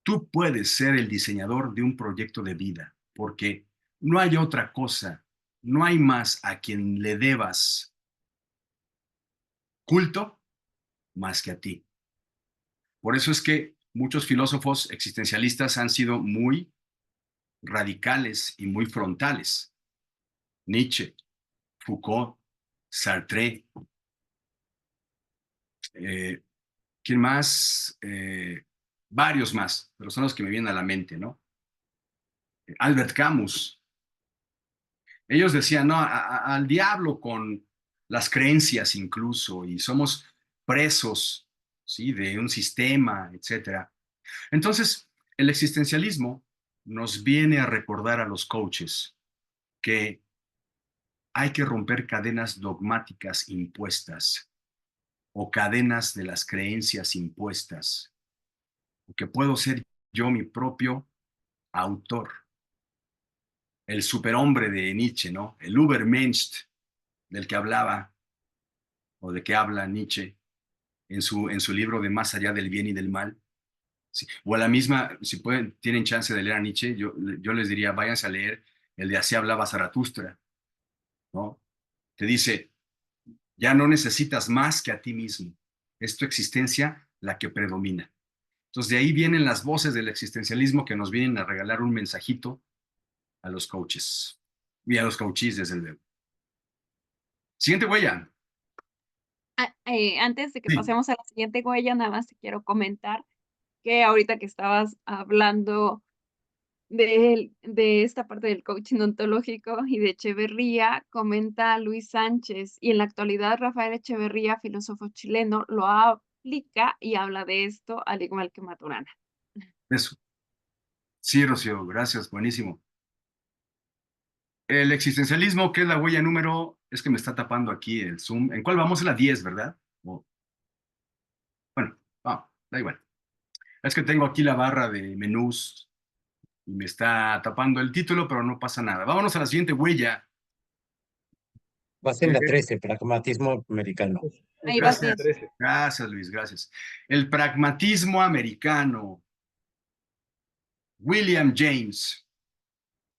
Tú puedes ser el diseñador de un proyecto de vida, porque no hay otra cosa, no hay más a quien le debas culto más que a ti. Por eso es que muchos filósofos existencialistas han sido muy radicales y muy frontales. Nietzsche, Foucault, Sartre, ¿quién más? Varios más, pero son los que me vienen a la mente, ¿no? Albert Camus. Ellos decían, no, al diablo con las creencias incluso, y somos presos, ¿sí? De un sistema, etcétera. Entonces, el existencialismo nos viene a recordar a los coaches que hay que romper cadenas dogmáticas impuestas o cadenas de las creencias impuestas, que puedo ser yo mi propio autor. El superhombre de Nietzsche, ¿no? El Übermensch del que hablaba o de que habla Nietzsche en su libro de Más allá del bien y del mal. Sí. O a la misma, si tienen chance de leer a Nietzsche, yo les diría, váyanse a leer el de Así hablaba Zaratustra, ¿no? Te dice, ya no necesitas más que a ti mismo. Es tu existencia la que predomina. Entonces, de ahí vienen las voces del existencialismo que nos vienen a regalar un mensajito a los coaches y a los coaches, desde luego. Siguiente huella. Antes de que Sí. pasemos a la siguiente huella, nada más te quiero comentar que ahorita que estabas hablando de esta parte del coaching ontológico y de Echeverría, comenta Luis Sánchez, y en la actualidad Rafael Echeverría, filósofo chileno, lo aplica y habla de esto, al igual que Maturana. Eso. Sí, Rocío, gracias, buenísimo. El existencialismo, que es la huella número, es que me está tapando aquí el Zoom. ¿En cuál vamos? Es la 10, ¿verdad? Bueno, da igual. Es que tengo aquí la barra de menús y me está tapando el título, pero no pasa nada. Vámonos a la siguiente huella. Va a ser la 13, pragmatismo americano. Ahí vas Gracias, bien. gracias, Luis, gracias. El pragmatismo americano. William James,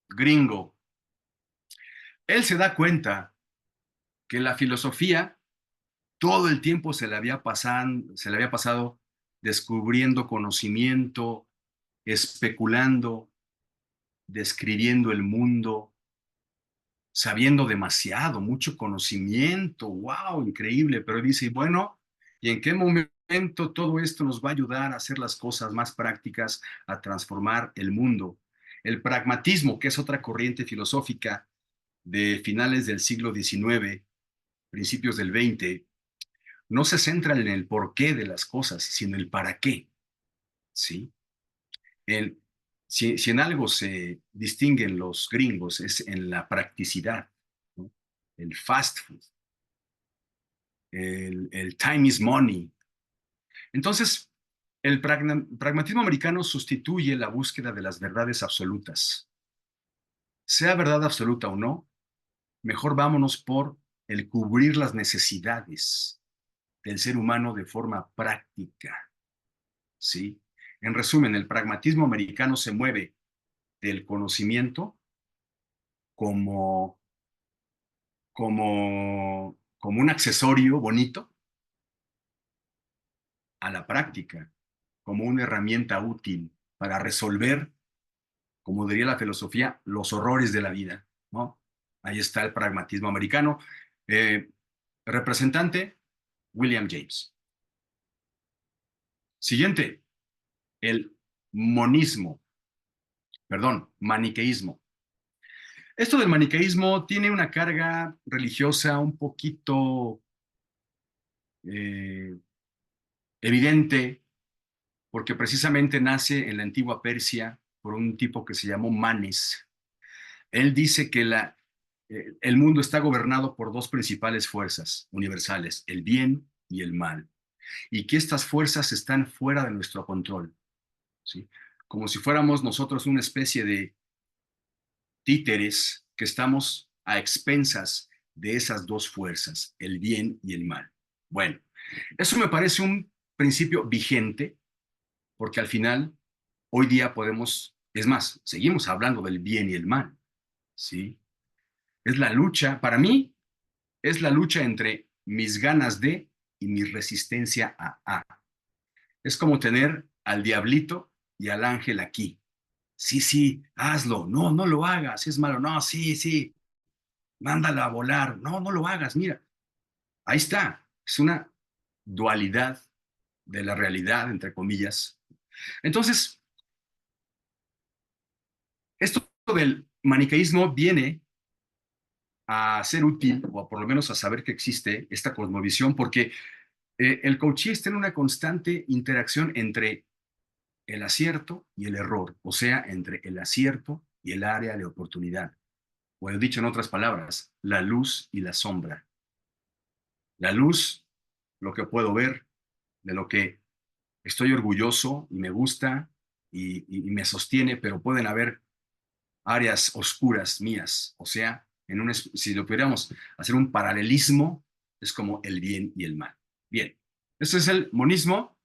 gringo. Él se da cuenta que la filosofía todo el tiempo se le había pasado descubriendo conocimiento, especulando, describiendo el mundo, sabiendo demasiado, mucho conocimiento, wow, increíble, pero dice, bueno, ¿y en qué momento todo esto nos va a ayudar a hacer las cosas más prácticas, a transformar el mundo? El pragmatismo, que es otra corriente filosófica de finales del siglo XIX, principios del XX, no se centra en el porqué de las cosas, sino en el para qué, ¿sí? El, si en algo se distinguen los gringos es en la practicidad, ¿no? El fast food, el time is money. Entonces, el pragmatismo americano sustituye la búsqueda de las verdades absolutas. Sea verdad absoluta o no, mejor vámonos por el cubrir las necesidades del ser humano de forma práctica, ¿sí? En resumen, el pragmatismo americano se mueve del conocimiento como, como un accesorio bonito a la práctica, como una herramienta útil para resolver, como diría la filosofía, los horrores de la vida, ¿no? Ahí está el pragmatismo americano. Representante, William James. Siguiente, el maniqueísmo. Esto del maniqueísmo tiene una carga religiosa un poquito evidente, porque precisamente nace en la antigua Persia por un tipo que se llamó Manes. Él dice que el mundo está gobernado por dos principales fuerzas universales, el bien y el mal, y que estas fuerzas están fuera de nuestro control, ¿sí? Como si fuéramos nosotros una especie de títeres que estamos a expensas de esas dos fuerzas, el bien y el mal. Bueno, eso me parece un principio vigente, porque al final, hoy día podemos, es más, seguimos hablando del bien y el mal, ¿sí? Es la lucha, para mí, es la lucha entre mis ganas de y mi resistencia a. Es como tener al diablito y al ángel aquí. Sí, sí, hazlo. No, no lo hagas, es malo. No, sí, sí, mándala a volar. No, no lo hagas, mira. Ahí está. Es una dualidad de la realidad, entre comillas. Entonces, esto del maniqueísmo viene a ser útil, o por lo menos a saber que existe esta cosmovisión, porque el coaching está en una constante interacción entre el acierto y el error, o sea, entre el acierto y el área de oportunidad. O he dicho en otras palabras, la luz y la sombra. La luz, lo que puedo ver, de lo que estoy orgulloso y me gusta y me sostiene, pero pueden haber áreas oscuras mías, o sea, si lo pudiéramos hacer un paralelismo, es como el bien y el mal. Bien, ese es el maniqueísmo,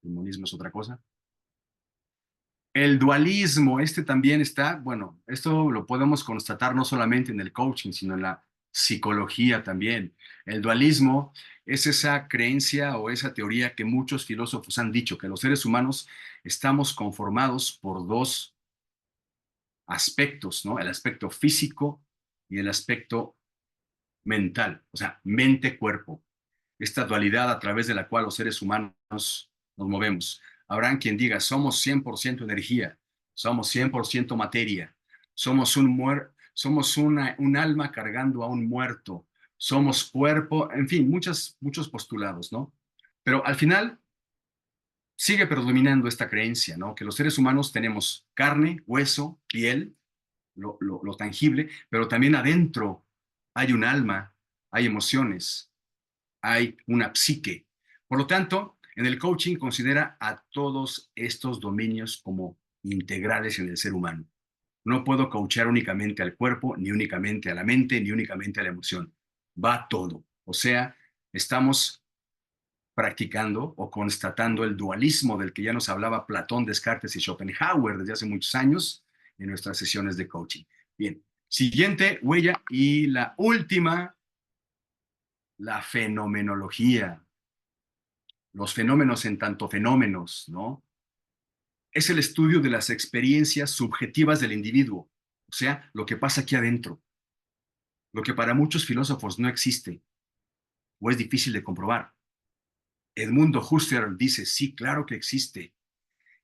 el monismo es otra cosa. El dualismo, este también está, bueno, esto lo podemos constatar no solamente en el coaching, sino en la psicología también. El dualismo es esa creencia o esa teoría que muchos filósofos han dicho, que los seres humanos estamos conformados por dos aspectos, ¿no? El aspecto físico y el aspecto mental, o sea, mente-cuerpo. Esta dualidad a través de la cual los seres humanos nos movemos. Habrá quien diga, somos 100% energía, somos 100% materia, somos un alma cargando a un muerto, somos cuerpo, en fin, muchos postulados, ¿no? Pero al final sigue predominando esta creencia, ¿no? Que los seres humanos tenemos carne, hueso, piel, lo tangible, pero también adentro hay un alma, hay emociones, hay una psique. Por lo tanto, en el coaching considera a todos estos dominios como integrales en el ser humano. No puedo coachar únicamente al cuerpo, ni únicamente a la mente, ni únicamente a la emoción. Va todo. O sea, estamos practicando o constatando el dualismo del que ya nos hablaba Platón, Descartes y Schopenhauer desde hace muchos años en nuestras sesiones de coaching. Bien, siguiente huella y la última la fenomenología, los fenómenos en tanto fenómenos, ¿no? Es el estudio de las experiencias subjetivas del individuo, o sea, lo que pasa aquí adentro, lo que para muchos filósofos no existe o es difícil de comprobar. Edmundo Husserl dice, sí, claro que existe,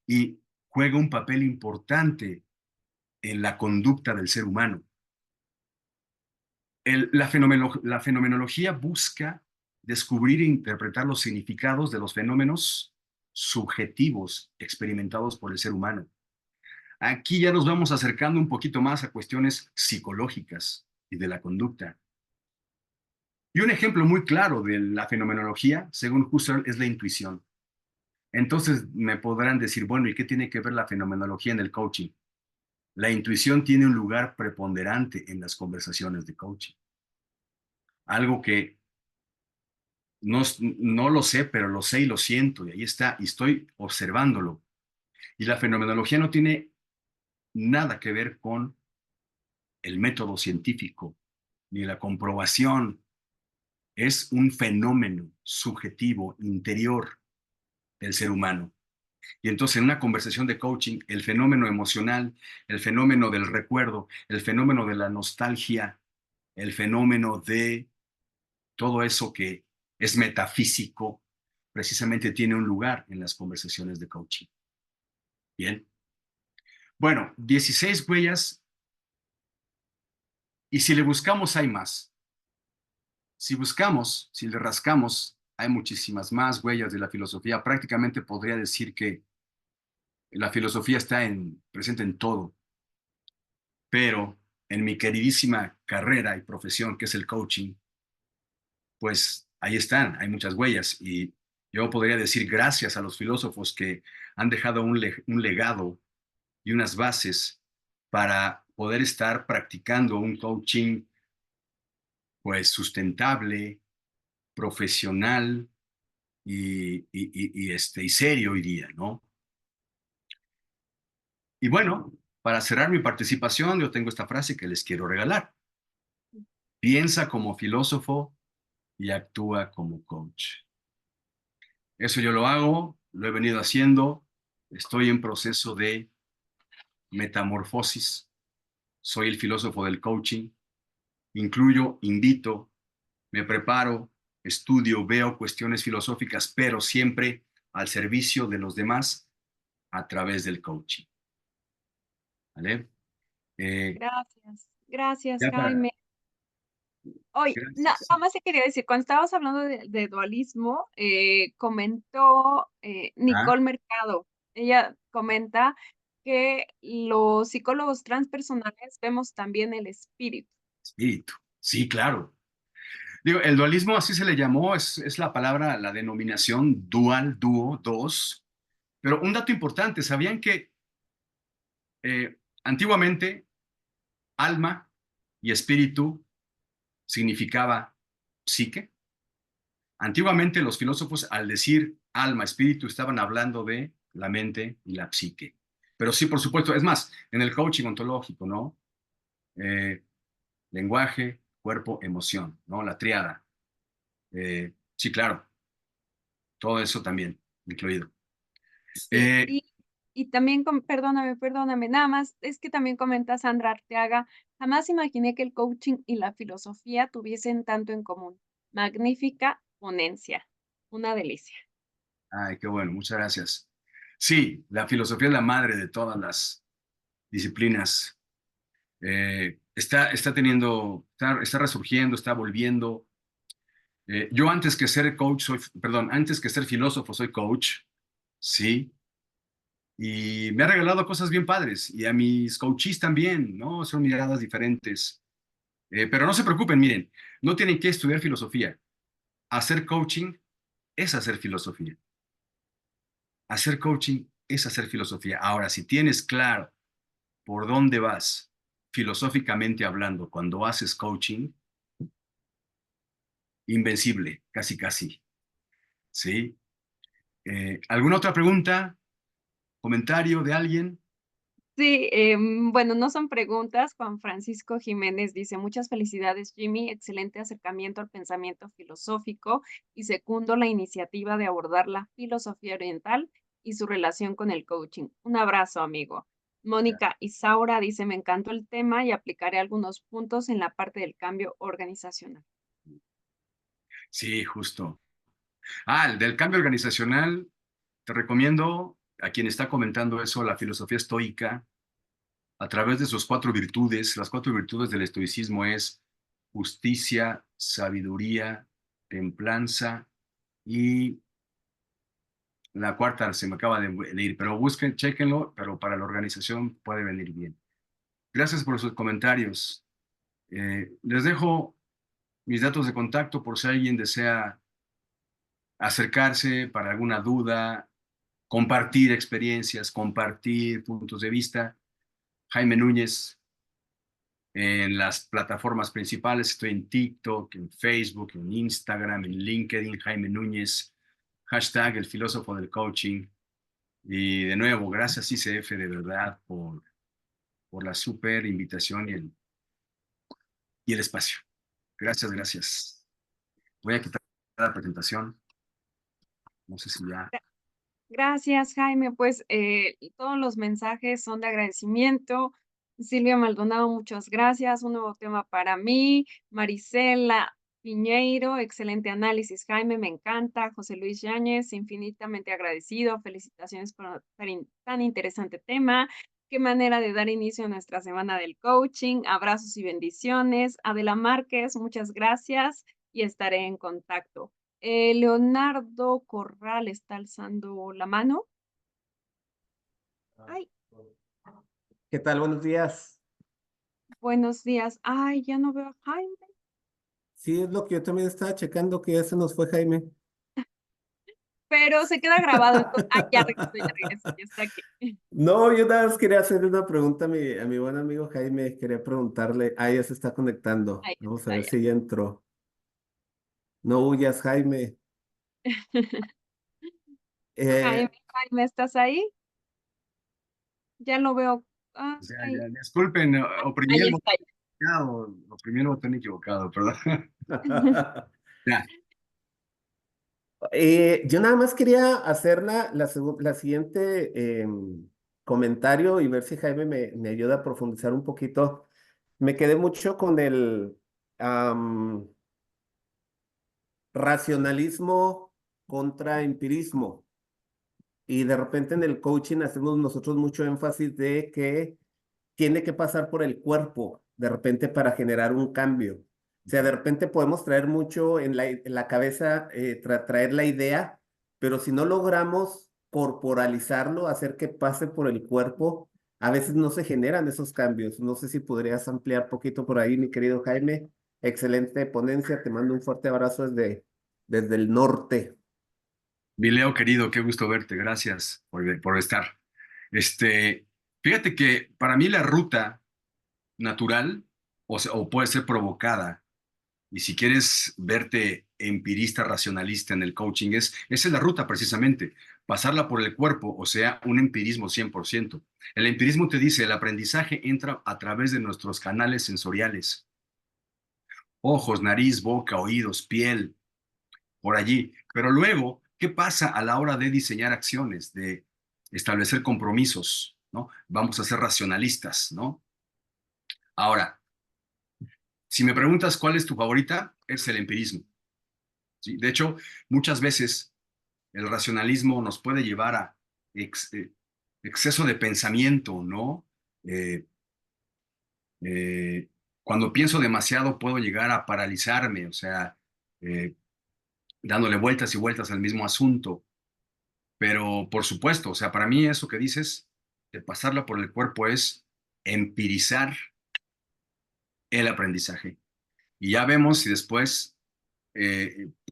y juega un papel importante en la conducta del ser humano. La fenomenología busca descubrir e interpretar los significados de los fenómenos subjetivos experimentados por el ser humano. Aquí ya nos vamos acercando un poquito más a cuestiones psicológicas y de la conducta. Y un ejemplo muy claro de la fenomenología, según Husserl, es la intuición. Entonces me podrán decir, bueno, ¿y qué tiene que ver la fenomenología en el coaching? La intuición tiene un lugar preponderante en las conversaciones de coaching. Algo que no lo sé, pero lo sé y lo siento, y ahí está, y estoy observándolo. Y la fenomenología no tiene nada que ver con el método científico ni la comprobación. Es un fenómeno subjetivo, interior del ser humano. Y entonces en una conversación de coaching, el fenómeno emocional, el fenómeno del recuerdo, el fenómeno de la nostalgia, el fenómeno de todo eso que es metafísico, precisamente tiene un lugar en las conversaciones de coaching. Bien. Bueno, 16 huellas, y si le buscamos hay más. Si buscamos, si le rascamos, hay muchísimas más huellas de la filosofía. Prácticamente podría decir que la filosofía está presente en todo, pero en mi queridísima carrera y profesión, que es el coaching, pues ahí están, hay muchas huellas. Y yo podría decir gracias a los filósofos que han dejado un legado y unas bases para poder estar practicando un coaching pues sustentable, profesional y serio hoy día, ¿no? Y bueno, para cerrar mi participación, yo tengo esta frase que les quiero regalar. Piensa como filósofo y actúa como coach. Eso yo lo hago, lo he venido haciendo, estoy en proceso de metamorfosis, soy el filósofo del coaching, incluyo, invito, me preparo, estudio, veo cuestiones filosóficas, pero siempre al servicio de los demás a través del coaching. ¿Vale? Gracias, Ya para. Jaime. Hoy, nada Gracias. más te quería decir, cuando estabas hablando de dualismo, comentó Ah, Nicole Mercado. Ella comenta que los psicólogos transpersonales vemos también el espíritu. espíritu. Sí, claro. Digo, el dualismo así se le llamó, es la palabra, la denominación dual, dúo, dos. Pero un dato importante, ¿sabían que antiguamente alma y espíritu significaba psique? Antiguamente los filósofos al decir alma, espíritu, estaban hablando de la mente y la psique. Pero sí, por supuesto, es más, en el coaching ontológico, ¿no? Eh, lenguaje, cuerpo, emoción, ¿no? La triada. Sí, claro, todo eso también incluido. Sí, Eh, y también, perdóname, nada más, es que también comenta Sandra Arteaga, jamás imaginé que el coaching y la filosofía tuviesen tanto en común. Magnífica ponencia, una delicia. Ay, qué bueno, muchas gracias. Sí, la filosofía es la madre de todas las disciplinas. Está resurgiendo, está volviendo. Yo antes que ser coach, antes que ser filósofo, soy coach, sí, y me ha regalado cosas bien padres, y a mis coaches también, ¿no? Son miradas diferentes. Pero no se preocupen, miren, no tienen que estudiar filosofía. Hacer coaching es hacer filosofía. Hacer coaching es hacer filosofía. Ahora, si tienes claro por dónde vas filosóficamente hablando cuando haces coaching, invencible, casi, casi, ¿sí? ¿Alguna otra pregunta? ¿Comentario de alguien? Sí, bueno, no son preguntas. Juan Francisco Jiménez dice: "Muchas felicidades, Jimmy, excelente acercamiento al pensamiento filosófico y secundo la iniciativa de abordar la filosofía oriental y su relación con el coaching. Un abrazo, amigo". Mónica Isaura dice: "Me encantó el tema y aplicaré algunos puntos en la parte del cambio organizacional". Sí, justo. El del cambio organizacional, te recomiendo a quien está comentando eso, la filosofía estoica, a través de sus 4 virtudes. Las 4 virtudes del estoicismo es justicia, sabiduría, templanza y la cuarta se me acaba de ir, pero busquen, chéquenlo, pero para la organización puede venir bien. Gracias por sus comentarios. Les dejo mis datos de contacto por si alguien desea acercarse para alguna duda, compartir experiencias, compartir puntos de vista. Jaime Núñez en las plataformas principales. Estoy en TikTok, en Facebook, en Instagram, en LinkedIn, Jaime Núñez, hashtag el filósofo del coaching. Y de nuevo, gracias ICF de verdad por la súper invitación y el espacio. Gracias, gracias. Voy a quitar la presentación. No sé si ya. Gracias, Jaime. Pues todos los mensajes son de agradecimiento. Silvia Maldonado, muchas gracias. Un nuevo tema para mí. Marisela Piñeiro, excelente análisis, Jaime, me encanta. José Luis Yáñez, infinitamente agradecido. Felicitaciones por tan interesante tema. Qué manera de dar inicio a nuestra semana del coaching. Abrazos y bendiciones. Adela Márquez, muchas gracias y estaré en contacto. Leonardo Corral está alzando la mano. Ay, ¿Qué tal? Buenos días. buenos días. Ay, ya no veo a Jaime, Sí, es lo que yo también estaba checando, que ya se nos fue Jaime. pero se queda grabado. Entonces, ya regresó, ya está aquí. No, yo nada más quería hacerle una pregunta a mi buen amigo Jaime. Quería preguntarle, ya se está conectando. Ahí Vamos a está ver ya. si ya entró. No huyas, Jaime. Eh, Jaime, ¿estás ahí? Ya lo veo. Ay, Disculpen, oprimí ahí el está. botón equivocado, perdón. Ya. Yo nada más quería hacer la siguiente comentario y ver si Jaime me ayuda a profundizar un poquito. Me quedé mucho con el racionalismo contra empirismo. Y de repente en el coaching hacemos nosotros mucho énfasis de que tiene que pasar por el cuerpo, de repente para generar un cambio. O sea, de repente podemos traer mucho en la cabeza, traer la idea, pero si no logramos corporalizarlo, hacer que pase por el cuerpo, a veces no se generan esos cambios. No sé si podrías ampliar poquito por ahí, mi querido Jaime. Excelente ponencia, te mando un fuerte abrazo desde el norte. Mi Leo querido, qué gusto verte, gracias por estar. Fíjate que para mí la ruta natural, o puede ser provocada, y si quieres verte empirista, racionalista en el coaching, esa es la ruta precisamente, pasarla por el cuerpo, o sea, un empirismo 100%. El empirismo te dice, el aprendizaje entra a través de nuestros canales sensoriales, ojos, nariz, boca, oídos, piel, por allí. Pero luego, ¿qué pasa a la hora de diseñar acciones, de establecer compromisos, ¿no? Vamos a ser racionalistas, ¿no? Ahora, si me preguntas cuál es tu favorita, es el empirismo. ¿Sí? De hecho, muchas veces el racionalismo nos puede llevar a exceso de pensamiento, ¿no? Eh, eh, Cuando pienso demasiado puedo llegar a paralizarme, o sea, eh, dándole vueltas y vueltas al mismo asunto. Pero por supuesto, o sea, para mí eso que dices de pasarla por el cuerpo es empirizar el aprendizaje. Y ya vemos si después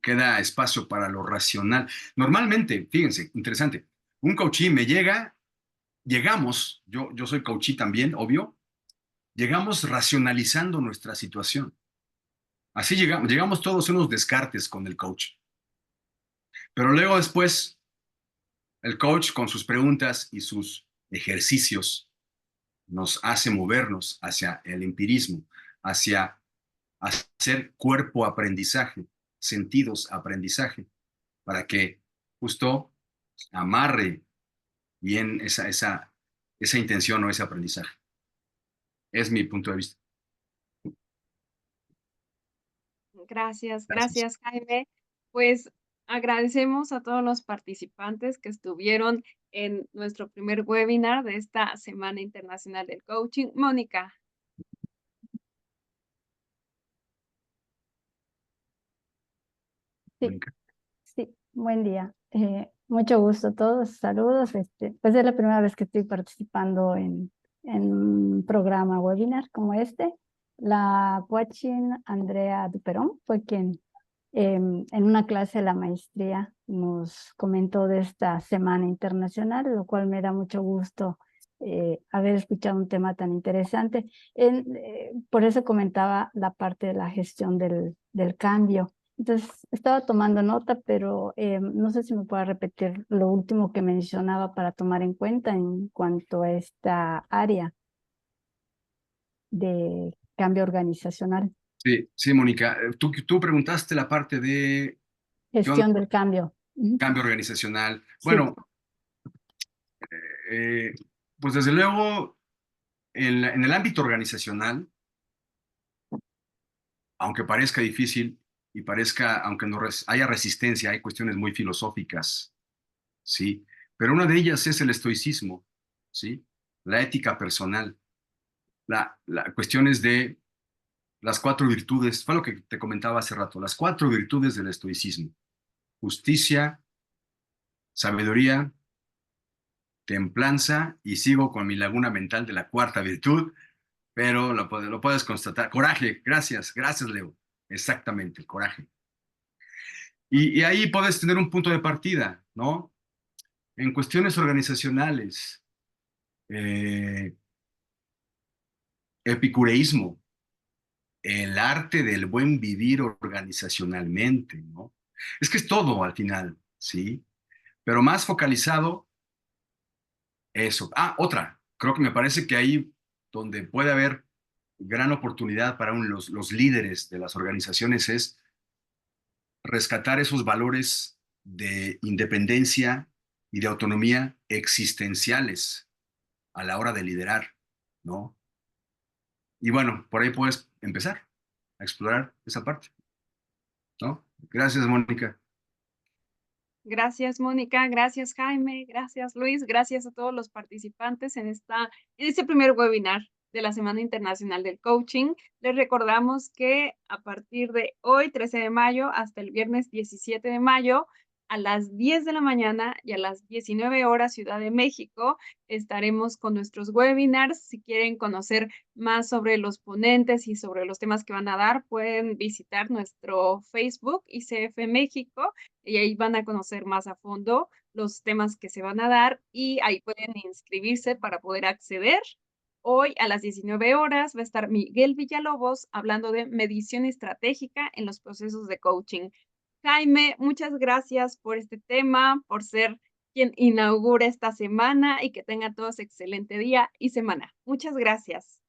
queda espacio para lo racional. Normalmente, fíjense, interesante, un coachí llegamos, yo soy coachí también, obvio, llegamos racionalizando nuestra situación. Así llegamos todos unos descartes con el coach. Pero luego después, el coach con sus preguntas y sus ejercicios nos hace movernos hacia el empirismo, hacia hacer cuerpo aprendizaje, sentidos aprendizaje, para que justo amarre bien esa intención o ese aprendizaje. Es mi punto de vista. Gracias, Jaime. Pues agradecemos a todos los participantes que estuvieron en nuestro primer webinar de esta Semana Internacional del Coaching. Mónica. Sí, Mónica. sí, buen día. Mucho gusto a todos, saludos. Pues es la primera vez que estoy participando en un programa webinar como este. La coaching Andrea Duperón fue quien en una clase de la maestría nos comentó de esta Semana Internacional, lo cual me da mucho gusto haber escuchado un tema tan interesante. Por eso comentaba la parte de la gestión del cambio. Entonces, estaba tomando nota, pero no sé si me puede repetir lo último que mencionaba para tomar en cuenta en cuanto a esta área de cambio organizacional. Sí, Mónica. Tú preguntaste la parte de Gestión del cambio. cambio organizacional. Sí. Bueno, pues desde luego, en el ámbito organizacional, aunque parezca difícil y parezca, aunque no haya resistencia, hay cuestiones muy filosóficas, ¿sí? Pero una de ellas es el estoicismo, ¿sí? La ética personal, cuestiones de las 4 virtudes, fue lo que te comentaba hace rato, las 4 virtudes del estoicismo: justicia, sabiduría, templanza, y sigo con mi laguna mental de la 4ª virtud, pero lo puedes constatar. Coraje, gracias, Leo. Exactamente, el coraje. Y ahí puedes tener un punto de partida, ¿no? En cuestiones organizacionales, epicureísmo, el arte del buen vivir organizacionalmente, ¿no? Es que es todo al final, ¿sí? Pero más focalizado, eso. Otra, creo que me parece que ahí donde puede haber gran oportunidad para los líderes de las organizaciones es rescatar esos valores de independencia y de autonomía existenciales a la hora de liderar, ¿no? Y bueno, por ahí puedes empezar a explorar esa parte, ¿no? Gracias, Mónica. Gracias, Mónica. Gracias, Jaime. Gracias, Luis. Gracias a todos los participantes en este primer webinar de la Semana Internacional del Coaching. Les recordamos que a partir de hoy, 13 de mayo, hasta el viernes 17 de mayo, a las 10 de la mañana y a las 19 horas, Ciudad de México, estaremos con nuestros webinars. Si quieren conocer más sobre los ponentes y sobre los temas que van a dar, pueden visitar nuestro Facebook, ICF México, y ahí van a conocer más a fondo los temas que se van a dar y ahí pueden inscribirse para poder acceder. Hoy a las 19 horas va a estar Miguel Villalobos hablando de medición estratégica en los procesos de coaching. Jaime, muchas gracias por este tema, por ser quien inaugura esta semana y que tengan todos excelente día y semana. Muchas gracias.